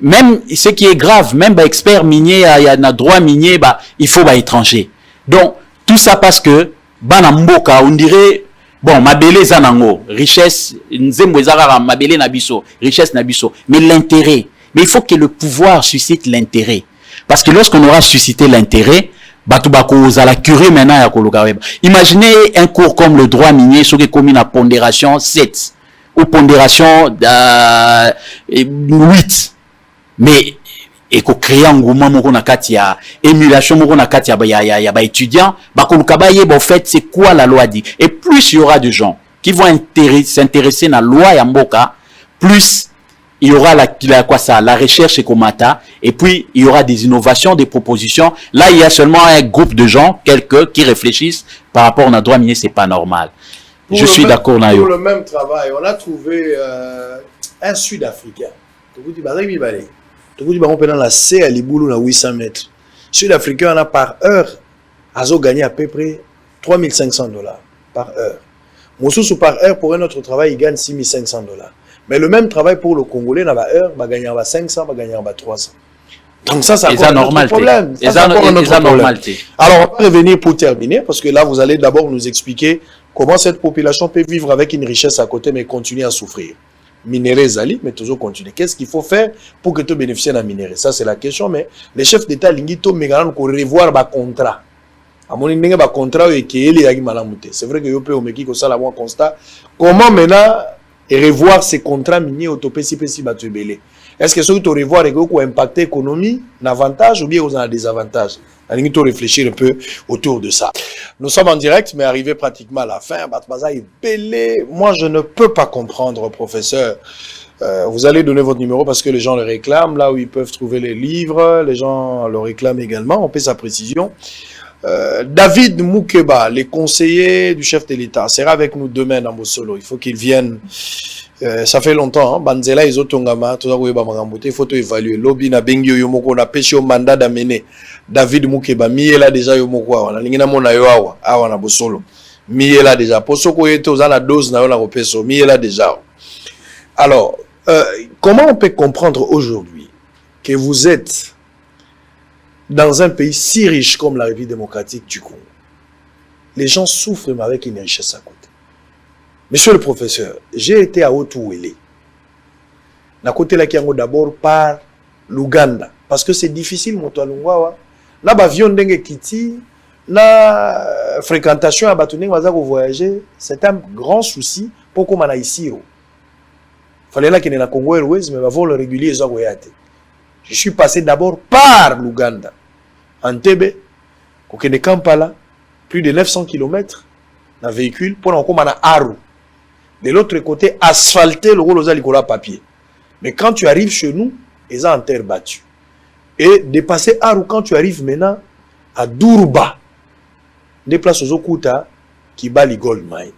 Même ce qui est grave, même bah, expert minier, il y a droit minier, bah, il faut bah, étranger. Donc, tout ça parce que, bana mboka, on dirait, bon, mabele zanango, richesse, nzembo ezara mabele nabiso, richesse nabiso, mais l'intérêt. Mais il faut que le pouvoir suscite l'intérêt. Parce que lorsqu'on aura suscité l'intérêt, batubako za la curie maintenant ya koloka web. Imaginez un cours comme le droit minier, ce qui est commis à pondération 7 ou pondération 8. Mais et ko créer un mouvement moko na kati ya émulation moko na kati ya ba étudiants ba koluka ba yeba en fait c'est quoi la loi dit. Et plus il y aura de gens qui vont s'intéresser à la loi ya mboka, plus il y aura la recherche et comata, et puis il y aura des innovations, des propositions. Là, il y a seulement un groupe de gens, quelques, qui réfléchissent par rapport à droit minier, c'est pas normal. Je suis d'accord, Nayo. Pour le même travail, on a trouvé un Sud-Africain. Dans la C à Liboulou, à 800 mètres. Sud-Africain, on a par heure, a gagné à peu près $3,500 par heure. Moussou par heure, pour un autre travail, il gagne $6,500. Mais le même travail pour le Congolais, dans la heure, va gagner 500, va gagner 300. Donc ça c'est un autre problème. Alors, on va revenir pour terminer, parce que là, vous allez d'abord nous expliquer comment cette population peut vivre avec une richesse à côté, mais continuer à souffrir. Minerais Zali, mais toujours continuer. Qu'est-ce qu'il faut faire pour que tu bénéficies d'un minerai? Ça, c'est la question, mais les chefs d'État, Lingito, Mégalan, pour revoir le contrat. À mon avis, le contrat est qui est malamuté. C'est vrai que yo peut au Mexique, ça, la moins constat. Comment maintenant revoir ces contrats miniers au topé si batubélé? Est-ce que ce que tu revoir est impacter l'économie, un avantage ou bien un désavantage? Il faut réfléchir un peu autour de ça. Nous sommes en direct, mais arrivé pratiquement à la fin. Batmaza est belé. Moi, je ne peux pas comprendre, professeur. Vous allez donner votre numéro parce que les gens le réclament. Là où ils peuvent trouver les livres, les gens le réclament également. On paie sa précision. David Moukeba, les conseillers du chef de l'État, sera avec nous demain dans Bossolo. Il faut qu'il vienne. Ça fait longtemps, hein. Banzela ils ont tongama, il faut évaluer. Lobby na bengio yomoko na pêché au mandat d'amener. David Moukeba, miela déjà yomoko awa. Na lingina mona yo awa na Bossolo. Miela déjà. Posoko yete aux la dose na yo la repeso. Miela déjà. Alors, comment on peut comprendre aujourd'hui que vous êtes dans un pays si riche comme la République démocratique du Congo? Les gens souffrent mais avec une richesse à côté. Monsieur le professeur, j'ai été à Otouélé. Na côté la Kiango d'abord par l'Ouganda. Parce que c'est difficile, Motoalungwawa. Na bavion ndenge kiti, na fréquentation à Batouning Wazako voyager, c'est un grand souci pour qu'on a ici. Fallait là qu'il y ait na Congo Airways, mais va le régulier, je suis passé d'abord par l'Ouganda. Entebbe, Kokene Kampala, plus de 900 km dans véhicule pour en commander Aru. De l'autre côté, asphalté le rôle aux papier. Mais quand tu arrives chez nous, ils ont en terre battue. Et dépasser Aru, quand tu arrives maintenant à Durba, des places aux Okuta qui bat les gold mine.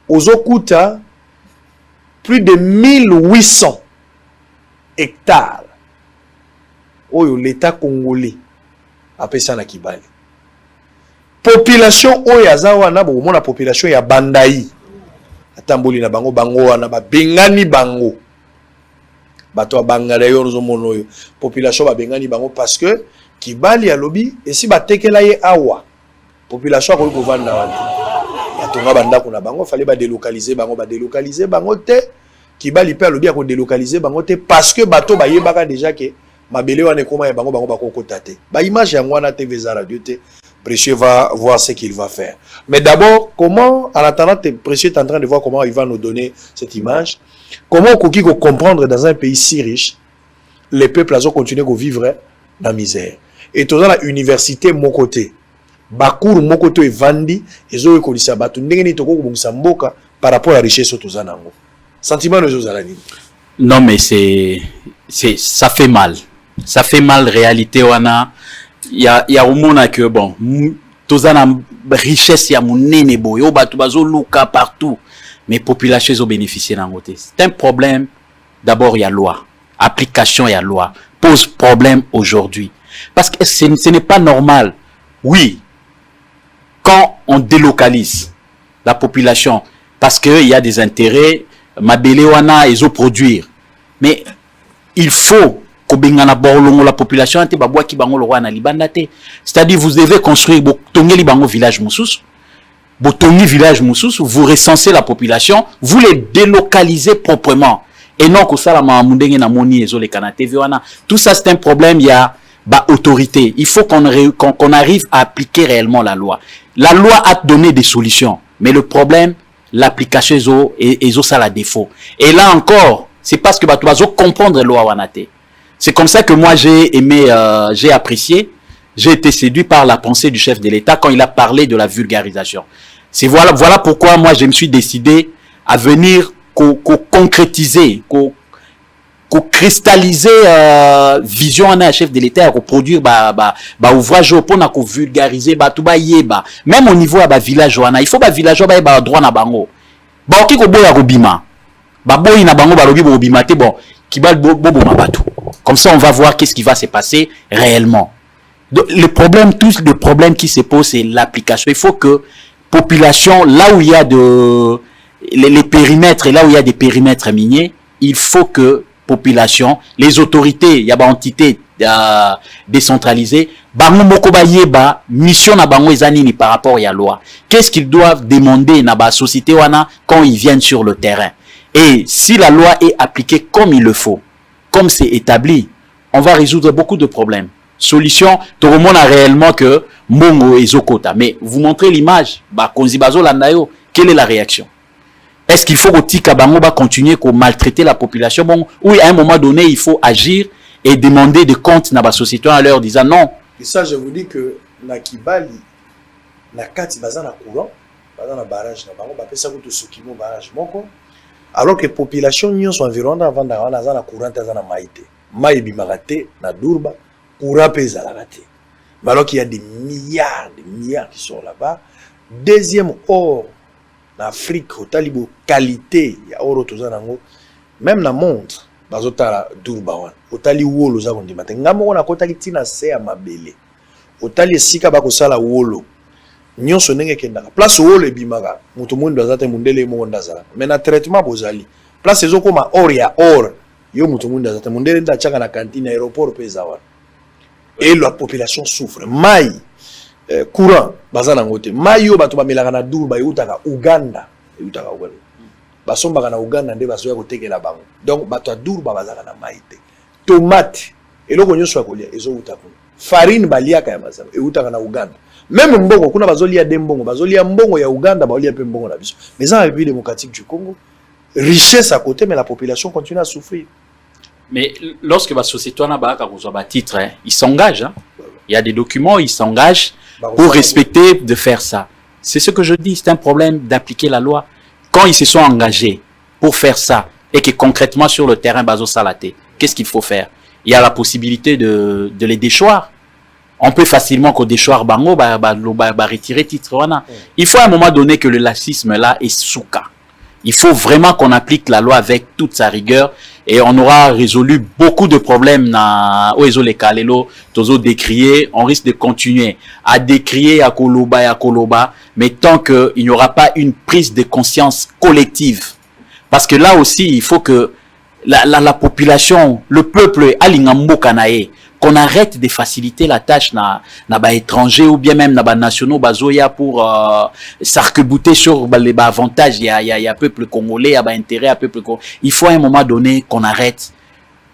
Aux Okuta, plus de 1800 hectares. Oyo l'État congolais appelle ça na Kibali. Population oyazawa na bo mona population ya Bandai. Atamboli na bango wana ba bengani bango. Bato bangala yo zo mono yo. Population ba bengani bango parce que Kibali ya lobi et si ba tekela ye awa. Population ko ko vanda wana. Batonga banda kuna bango fallait ba délocaliser bango te. Kibali pe lobi ko délocaliser bango te parce que bato ba yebaka déjà que mabele wana koma ya bango ba kokota te. Ba image ya ngwana TV za radio te. Précieux va voir ce qu'il va faire. Mais d'abord, comment, en attendant, Précieux est en train de voir comment il va nous donner cette image. Comment Koki comprendre dans un pays si riche, les peuples ont continué à vivre dans la misère. Et tout dans la université, mon côté, Bakour, mon côté, Vandi, et ont connu ça, par rapport à la richesse de tout ça. Sentiment de Josalani. Non, mais ça fait mal. Ça fait mal, réalité, wana. Il y a au monde que bon, tous la richesse, il y a mon nene boyo, batubazo luka partout, mais population ont bénéficié d'un côté. C'est un problème. D'abord, il y a loi, application, il y a loi, pose problème aujourd'hui, parce que ce n'est pas normal. Oui, quand on délocalise la population, parce que il y a des intérêts, mabele wana ils ont produire, mais il faut kobengana borlongo la population ante babwa ki bango le roi na libanda te. C'est-à-dire vous devez construire tongeli bango village mususu. Botongi village mususu, vous recensez la population, vous les délocalisez proprement. Et non que ça la mamundenge na moni ezo le kanate wana. Tout ça c'est un problème, il y a autorité. Il faut qu'on arrive à appliquer réellement la loi. La loi a donné des solutions, mais le problème, l'application ezo ça la défaut. Et là encore, c'est parce que tu vas comprendre la loi wanate. C'est comme ça que moi j'ai aimé, j'ai apprécié, j'ai été séduit par la pensée du chef de l'État quand il a parlé de la vulgarisation. C'est voilà pourquoi moi je me suis décidé à venir concrétiser, cristalliser vision à chef de l'État, à produire ouvrage pour na vulgariser tout yeba. Même au niveau à village il faut village ba droit na bango. Ba ki ko boya ko bima. Ba boyi na bango ba lobi bo bima te bon kibal bobo mabatu. Comme ça on va voir qu'est-ce qui va se passer réellement. Donc, le problème qui se pose, c'est l'application. Il faut que population, là où il y a les périmètres, et là où il y a des périmètres miniers, il faut que population, les autorités, il y a des entités décentralisées, bango moko ba yeba mission na bango ezanini par rapport à la loi. Qu'est-ce qu'ils doivent demander na ba société wana quand ils viennent sur le terrain? Et si la loi est appliquée comme il le faut, comme c'est établi, on va résoudre beaucoup de problèmes. Solution, tout le monde a réellement que Mbongo et Zokota. Mais vous montrez l'image, Konzibazo Landayo, quelle est la réaction? Est-ce qu'il faut que Tika Bango continuer à maltraiter la population? Bon, oui, à un moment donné, il faut agir et demander des comptes dans la société en leur disant non. Et ça, je vous dis que na Kibali, na Kati Bazana courant, Bazana barrage, na Bango, Bapesa Kutu Sukimo barrage Moko, alors que la population n'y sont environ avant d'Azana courant, Azana Maïté. Maïbi Marate, na Durba, courant pesa la raté. Mais alors qu'il y a des milliards qui sont là-bas. Deuxième or, en Afrique, au talibo qualité, il y a or autozanango. Même la montre, bazota durba au tali wolo za kondi matin. Ngamo na kota kitina se ya mabele. Au tali sika bako sala wolo. Nyonso nenge kendaka. Place wolo ebimaka. Mutu mundu azate mundele mo ndazala. Mais na traitement bozali. Place ezoko ma or ya or. Yo mutu mundu azate mundele nda chaka na cantine aéroport pesa wa. Et la population souffre. Mai courant bazana ngote. Mai yo bato bamelaka na Durba yutaka Uganda. Yutaka Uganda. Basomba na Uganda nde basoya kotekela bango. Donc bato ya Durba bazaka na mai te. Tomate eloko nyonso akolia ezo utaka. Farine baliaka ya mazana utaka na Uganda. Même mbongo kuna bazolia de mbongo, bazolia mbongo ya Uganda, bazolia pe mbongo na biso. Mais en République démocratique du Congo, richesse à côté mais la population continue à souffrir. Mais lorsque la société a titre, ils s'engagent. Hein. Il y a des documents, ils s'engagent pour respecter, de faire ça. C'est ce que je dis, c'est un problème d'appliquer la loi. Quand ils se sont engagés pour faire ça, et que concrètement sur le terrain, bazo salaté, qu'est-ce qu'il faut faire? Il y a la possibilité de les déchoir. On peut facilement qu'au déchoir bango, retirer titre. Il faut à un moment donné que le lacisme là est souka. Il faut vraiment qu'on applique la loi avec toute sa rigueur et on aura résolu beaucoup de problèmes na oezo le kalelo tozo décrier. On risque de continuer à décrier à koloba, mais tant que il n'y aura pas une prise de conscience collective, parce que là aussi il faut que la population, le peuple alingambo kanae, qu'on arrête de faciliter la tâche na ba étranger ou bien même na ba nationaux bazoya pour s'arc-bouter sur les avantages. Il y a peuple congolais, il y a intérêt à peuple congolais. Il faut à un moment donné qu'on arrête,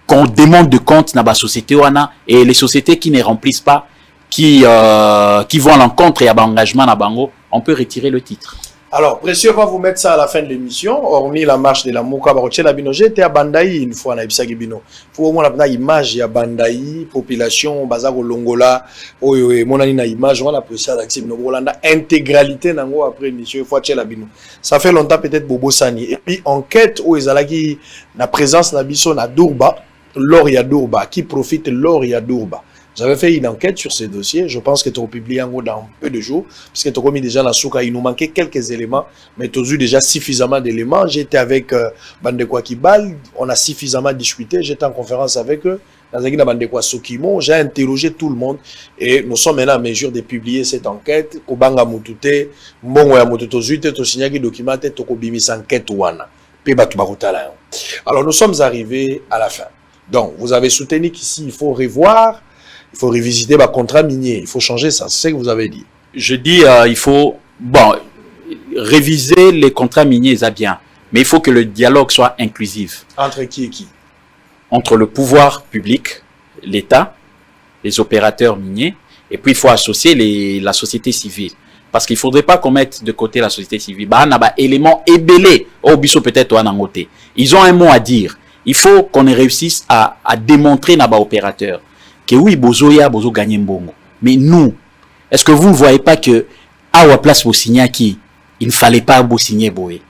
qu'on demande de compte na ba société wana, et les sociétés qui ne remplissent pas, qui vont à l'encontre et à ba engagement na bango, on peut retirer le titre. Alors, précieux, on va vous mettre ça à la fin de l'émission. Hormis la marche de la Mouka Barochela Bino, j'étais à Bandaï une fois, à Ibisagi Bino. Faut au moins la image, il y a Bandaï, population, Bazako Longola, mon ani na image, on a apprécié à l'accès Bino, Rolanda, intégralité, nango après l'émission, il faut Tchela Bino. Ça fait longtemps peut-être Bobo Sani. Et puis, enquête, où ils allaient, la présence na Bisso, na Durba, l'or ya Durba, qui profite l'or ya Durba. J'avais fait une enquête sur ces dossiers. Je pense que tu as publié en gros dans peu de jours. Parce que tu as commis déjà la souka. Il nous manquait quelques éléments. Mais tu as eu déjà suffisamment d'éléments. J'étais avec Bandekwa Kibal. On a suffisamment discuté. J'étais en conférence avec eux. Dans Bandekwa Sokimo. J'ai interrogé tout le monde. Et nous sommes maintenant en mesure de publier cette enquête. Kobanga Mutute. Mbongo ya Mututo Zuite. To signaki documenté. To kobimi enquête wana. Pe batu bakutala. Alors nous sommes arrivés à la fin. Donc, vous avez soutenu qu'ici, il faut revoir, il faut revisiter le contrat minier. Il faut changer ça. C'est ce que vous avez dit. Je dis, il faut, bon, réviser les contrats miniers, ça bien. Mais il faut que le dialogue soit inclusif. Entre qui et qui? Entre le pouvoir public, l'État, les opérateurs miniers, et puis il faut associer la société civile. Parce qu'il ne faudrait pas qu'on mette de côté la société civile. Bah, on a des éléments ébellés. Au biso peut-être en côté. Ils ont un mot à dire. Il faut qu'on réussisse à démontrer à opérateurs que oui, bozoya, bozo gagne mbongo. Mais nous, est-ce que vous ne voyez pas que à la place vous signer qui, il ne fallait pas vous signer boé.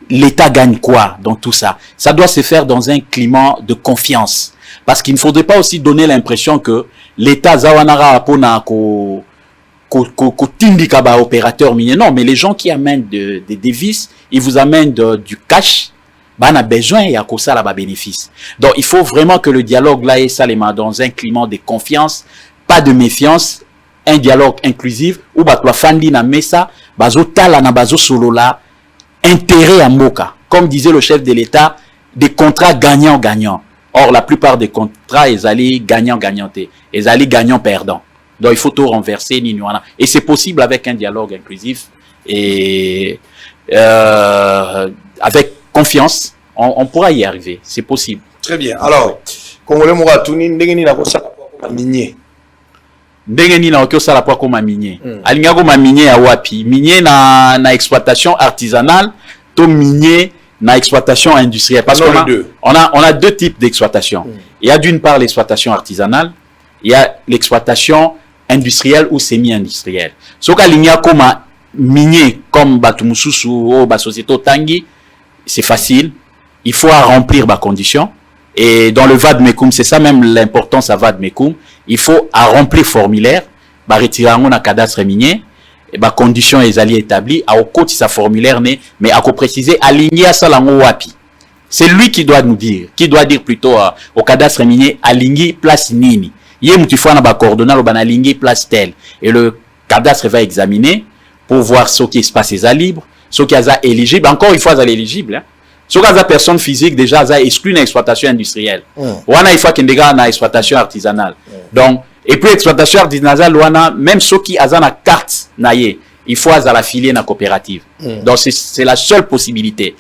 L'État gagne quoi dans tout ça? Ça doit se faire dans un climat de confiance. Parce qu'il ne faudrait pas aussi donner l'impression que l'État zawanara apona ko tindika ba opérateur minier. Non, mais les gens qui amènent des devises, ils vous amènent du cash. Bah, on a besoin et à ça là bas bénéfice. Donc il faut vraiment que le dialogue là est salema dans un climat de confiance, pas de méfiance, un dialogue inclusif où bah toi fandi na mesa, bazo tala na bazo solo là, intérêt à moka. Comme disait le chef de l'État, des contrats gagnant-gagnant. Or la plupart des contrats ils allaient gagnant-gagnanté, ils allaient gagnant-perdant. Donc il faut tout renverser et c'est possible avec un dialogue inclusif et avec confiance, on pourra y arriver. C'est possible. Très bien. Alors, Congolais Mouratouni, ndengeni na kosa kwa minier. Ndengeni na kosa la kwa koma minier. Alingago ma minier ya wapi? Minier na exploitation artisanale, to minier na exploitation industrielle. Parce qu'on a deux types d'exploitation. Il y a d'une part l'exploitation artisanale, il y a l'exploitation industrielle ou semi-industrielle. So kalinga koma minier comme Batumususu ou ba société Tangi, c'est facile, il faut remplir ma condition. Et dans le VAD-MECUM, c'est ça même l'importance à VAD-MECUM, il faut remplir formulaire, bah retirer un cadastre minier, et bah condition les alliés établis, à au côté sa formulaire mais à préciser aligner à ça l'ango wapi. C'est lui qui doit nous dire, qui doit dire plutôt au cadastre minier aligner place nini. Yé moutifou na ba coordonnal ba aligner place telle. Et le cadastre va examiner pour voir ce qui se passe libre. Ceux qui sont éligibles, encore une fois, ils sont éligibles. Hein. Ceux qui sont personnes physiques, déjà, ils sont exclus de l'exploitation industrielle. Ou il faut qu'ils aient une exploitation artisanale. Donc, et puis, l'exploitation artisanale, même ceux qui ont une carte, il faut affilier dans la coopérative. Donc, c'est la seule possibilité.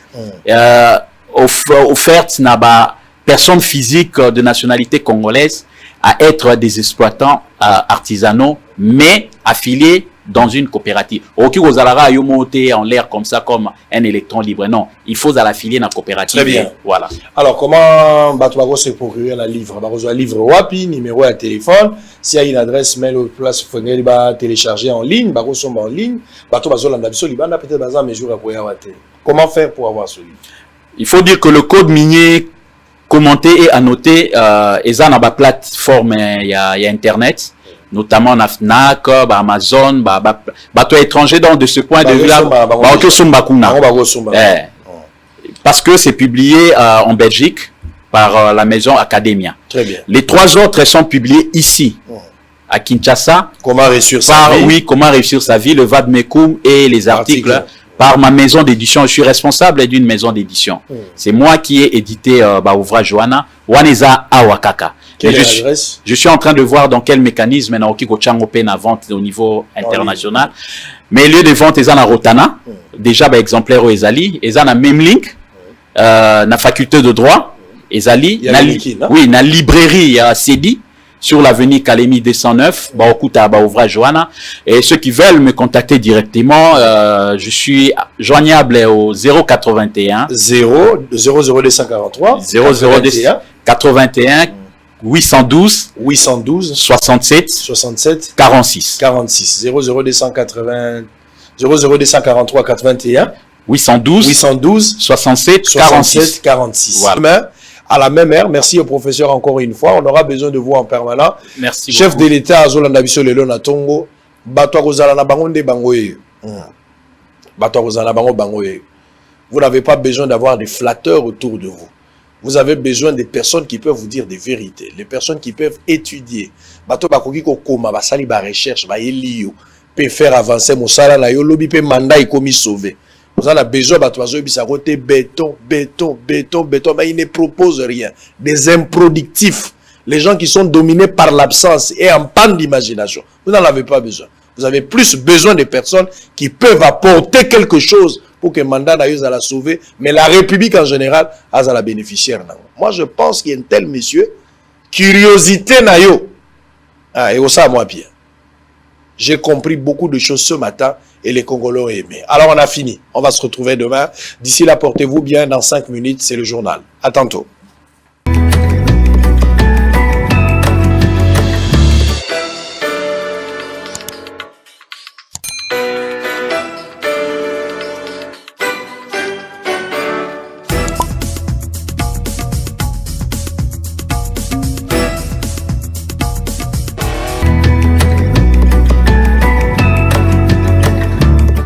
Offerte à personnes physiques de nationalité congolaise à être des exploitants artisanaux, mais affiliés dans une coopérative. Ok, vous allez monter en l'air comme ça, comme un électron libre. Non, il faut l'affilier dans la coopérative. Très bien. Voilà. Alors, comment Batouago se procurer un livre? Un livre WAPI, numéro de téléphone. S'il y a une adresse mail ou place, il faut télécharger en ligne. En ligne. Peut-être mesure à comment faire pour avoir ce livre? Il faut dire que le code minier commenté et annoté, ils ont une plateforme, il y a Internet. Notamment na Fnac, Amazon, bateau étranger, donc de ce point de vue là, parce que c'est publié en Belgique par la maison Academia. Très bien. Les trois autres sont publiés ici, à Kinshasa. Comment réussir sa vie? Oui, comment réussir sa vie, le VAD-MECUM et les articles par ma maison d'édition. Je suis responsable d'une maison d'édition. C'est moi qui ai édité ouvrage Joana, Waneza Awakaka. Je suis en train de voir dans quel mécanisme na vente au niveau international. Mais lieu de vente, ils ont la Rotana. Déjà, exemplaire aux Ezali. Ils ont la même link. La faculté de droit. Ezali. Oui, la librairie Cedi. Sur l'avenue Kalemi 209. Ouvrage Joana. Et ceux qui veulent me contacter directement, je suis joignable au 081 00243 00281 812 67 46 00243 81 812 67 46. Voilà. À la même heure, merci au professeur encore une fois. On aura besoin de vous en permanent. Merci. Chef beaucoup. de l'État Azolanda Biso Lelo na Tongo, Batwa Kozala na Bangonde Bangoye. Batwa Kozala Bango Bangoye. Vous n'avez pas besoin d'avoir des flatteurs autour de vous. Vous avez besoin des personnes qui peuvent vous dire des vérités, les personnes qui peuvent étudier. Bato bakoki ko koma basali ba recherche ba elio peut faire avancer mosala na yo lobi pe mandat ikomi sauver. Vous avez besoin de côté béton, béton, béton, béton, mais ils ne proposent rien. Des improductifs. Les gens qui sont dominés par l'absence et en panne d'imagination. Vous n'en avez pas besoin. Vous avez plus besoin de personnes qui peuvent apporter quelque chose pour que le mandat d'ailleurs la sauver, mais la République en général a la bénéficiaire. Moi, je pense qu'il y a un tel monsieur, curiosité nayo. Ah, et ça, moi, bien. J'ai compris beaucoup de choses ce matin et les Congolais ont aimé. Alors, on a fini. On va se retrouver demain. D'ici là, portez-vous bien. Dans 5 minutes, c'est le journal. À tantôt.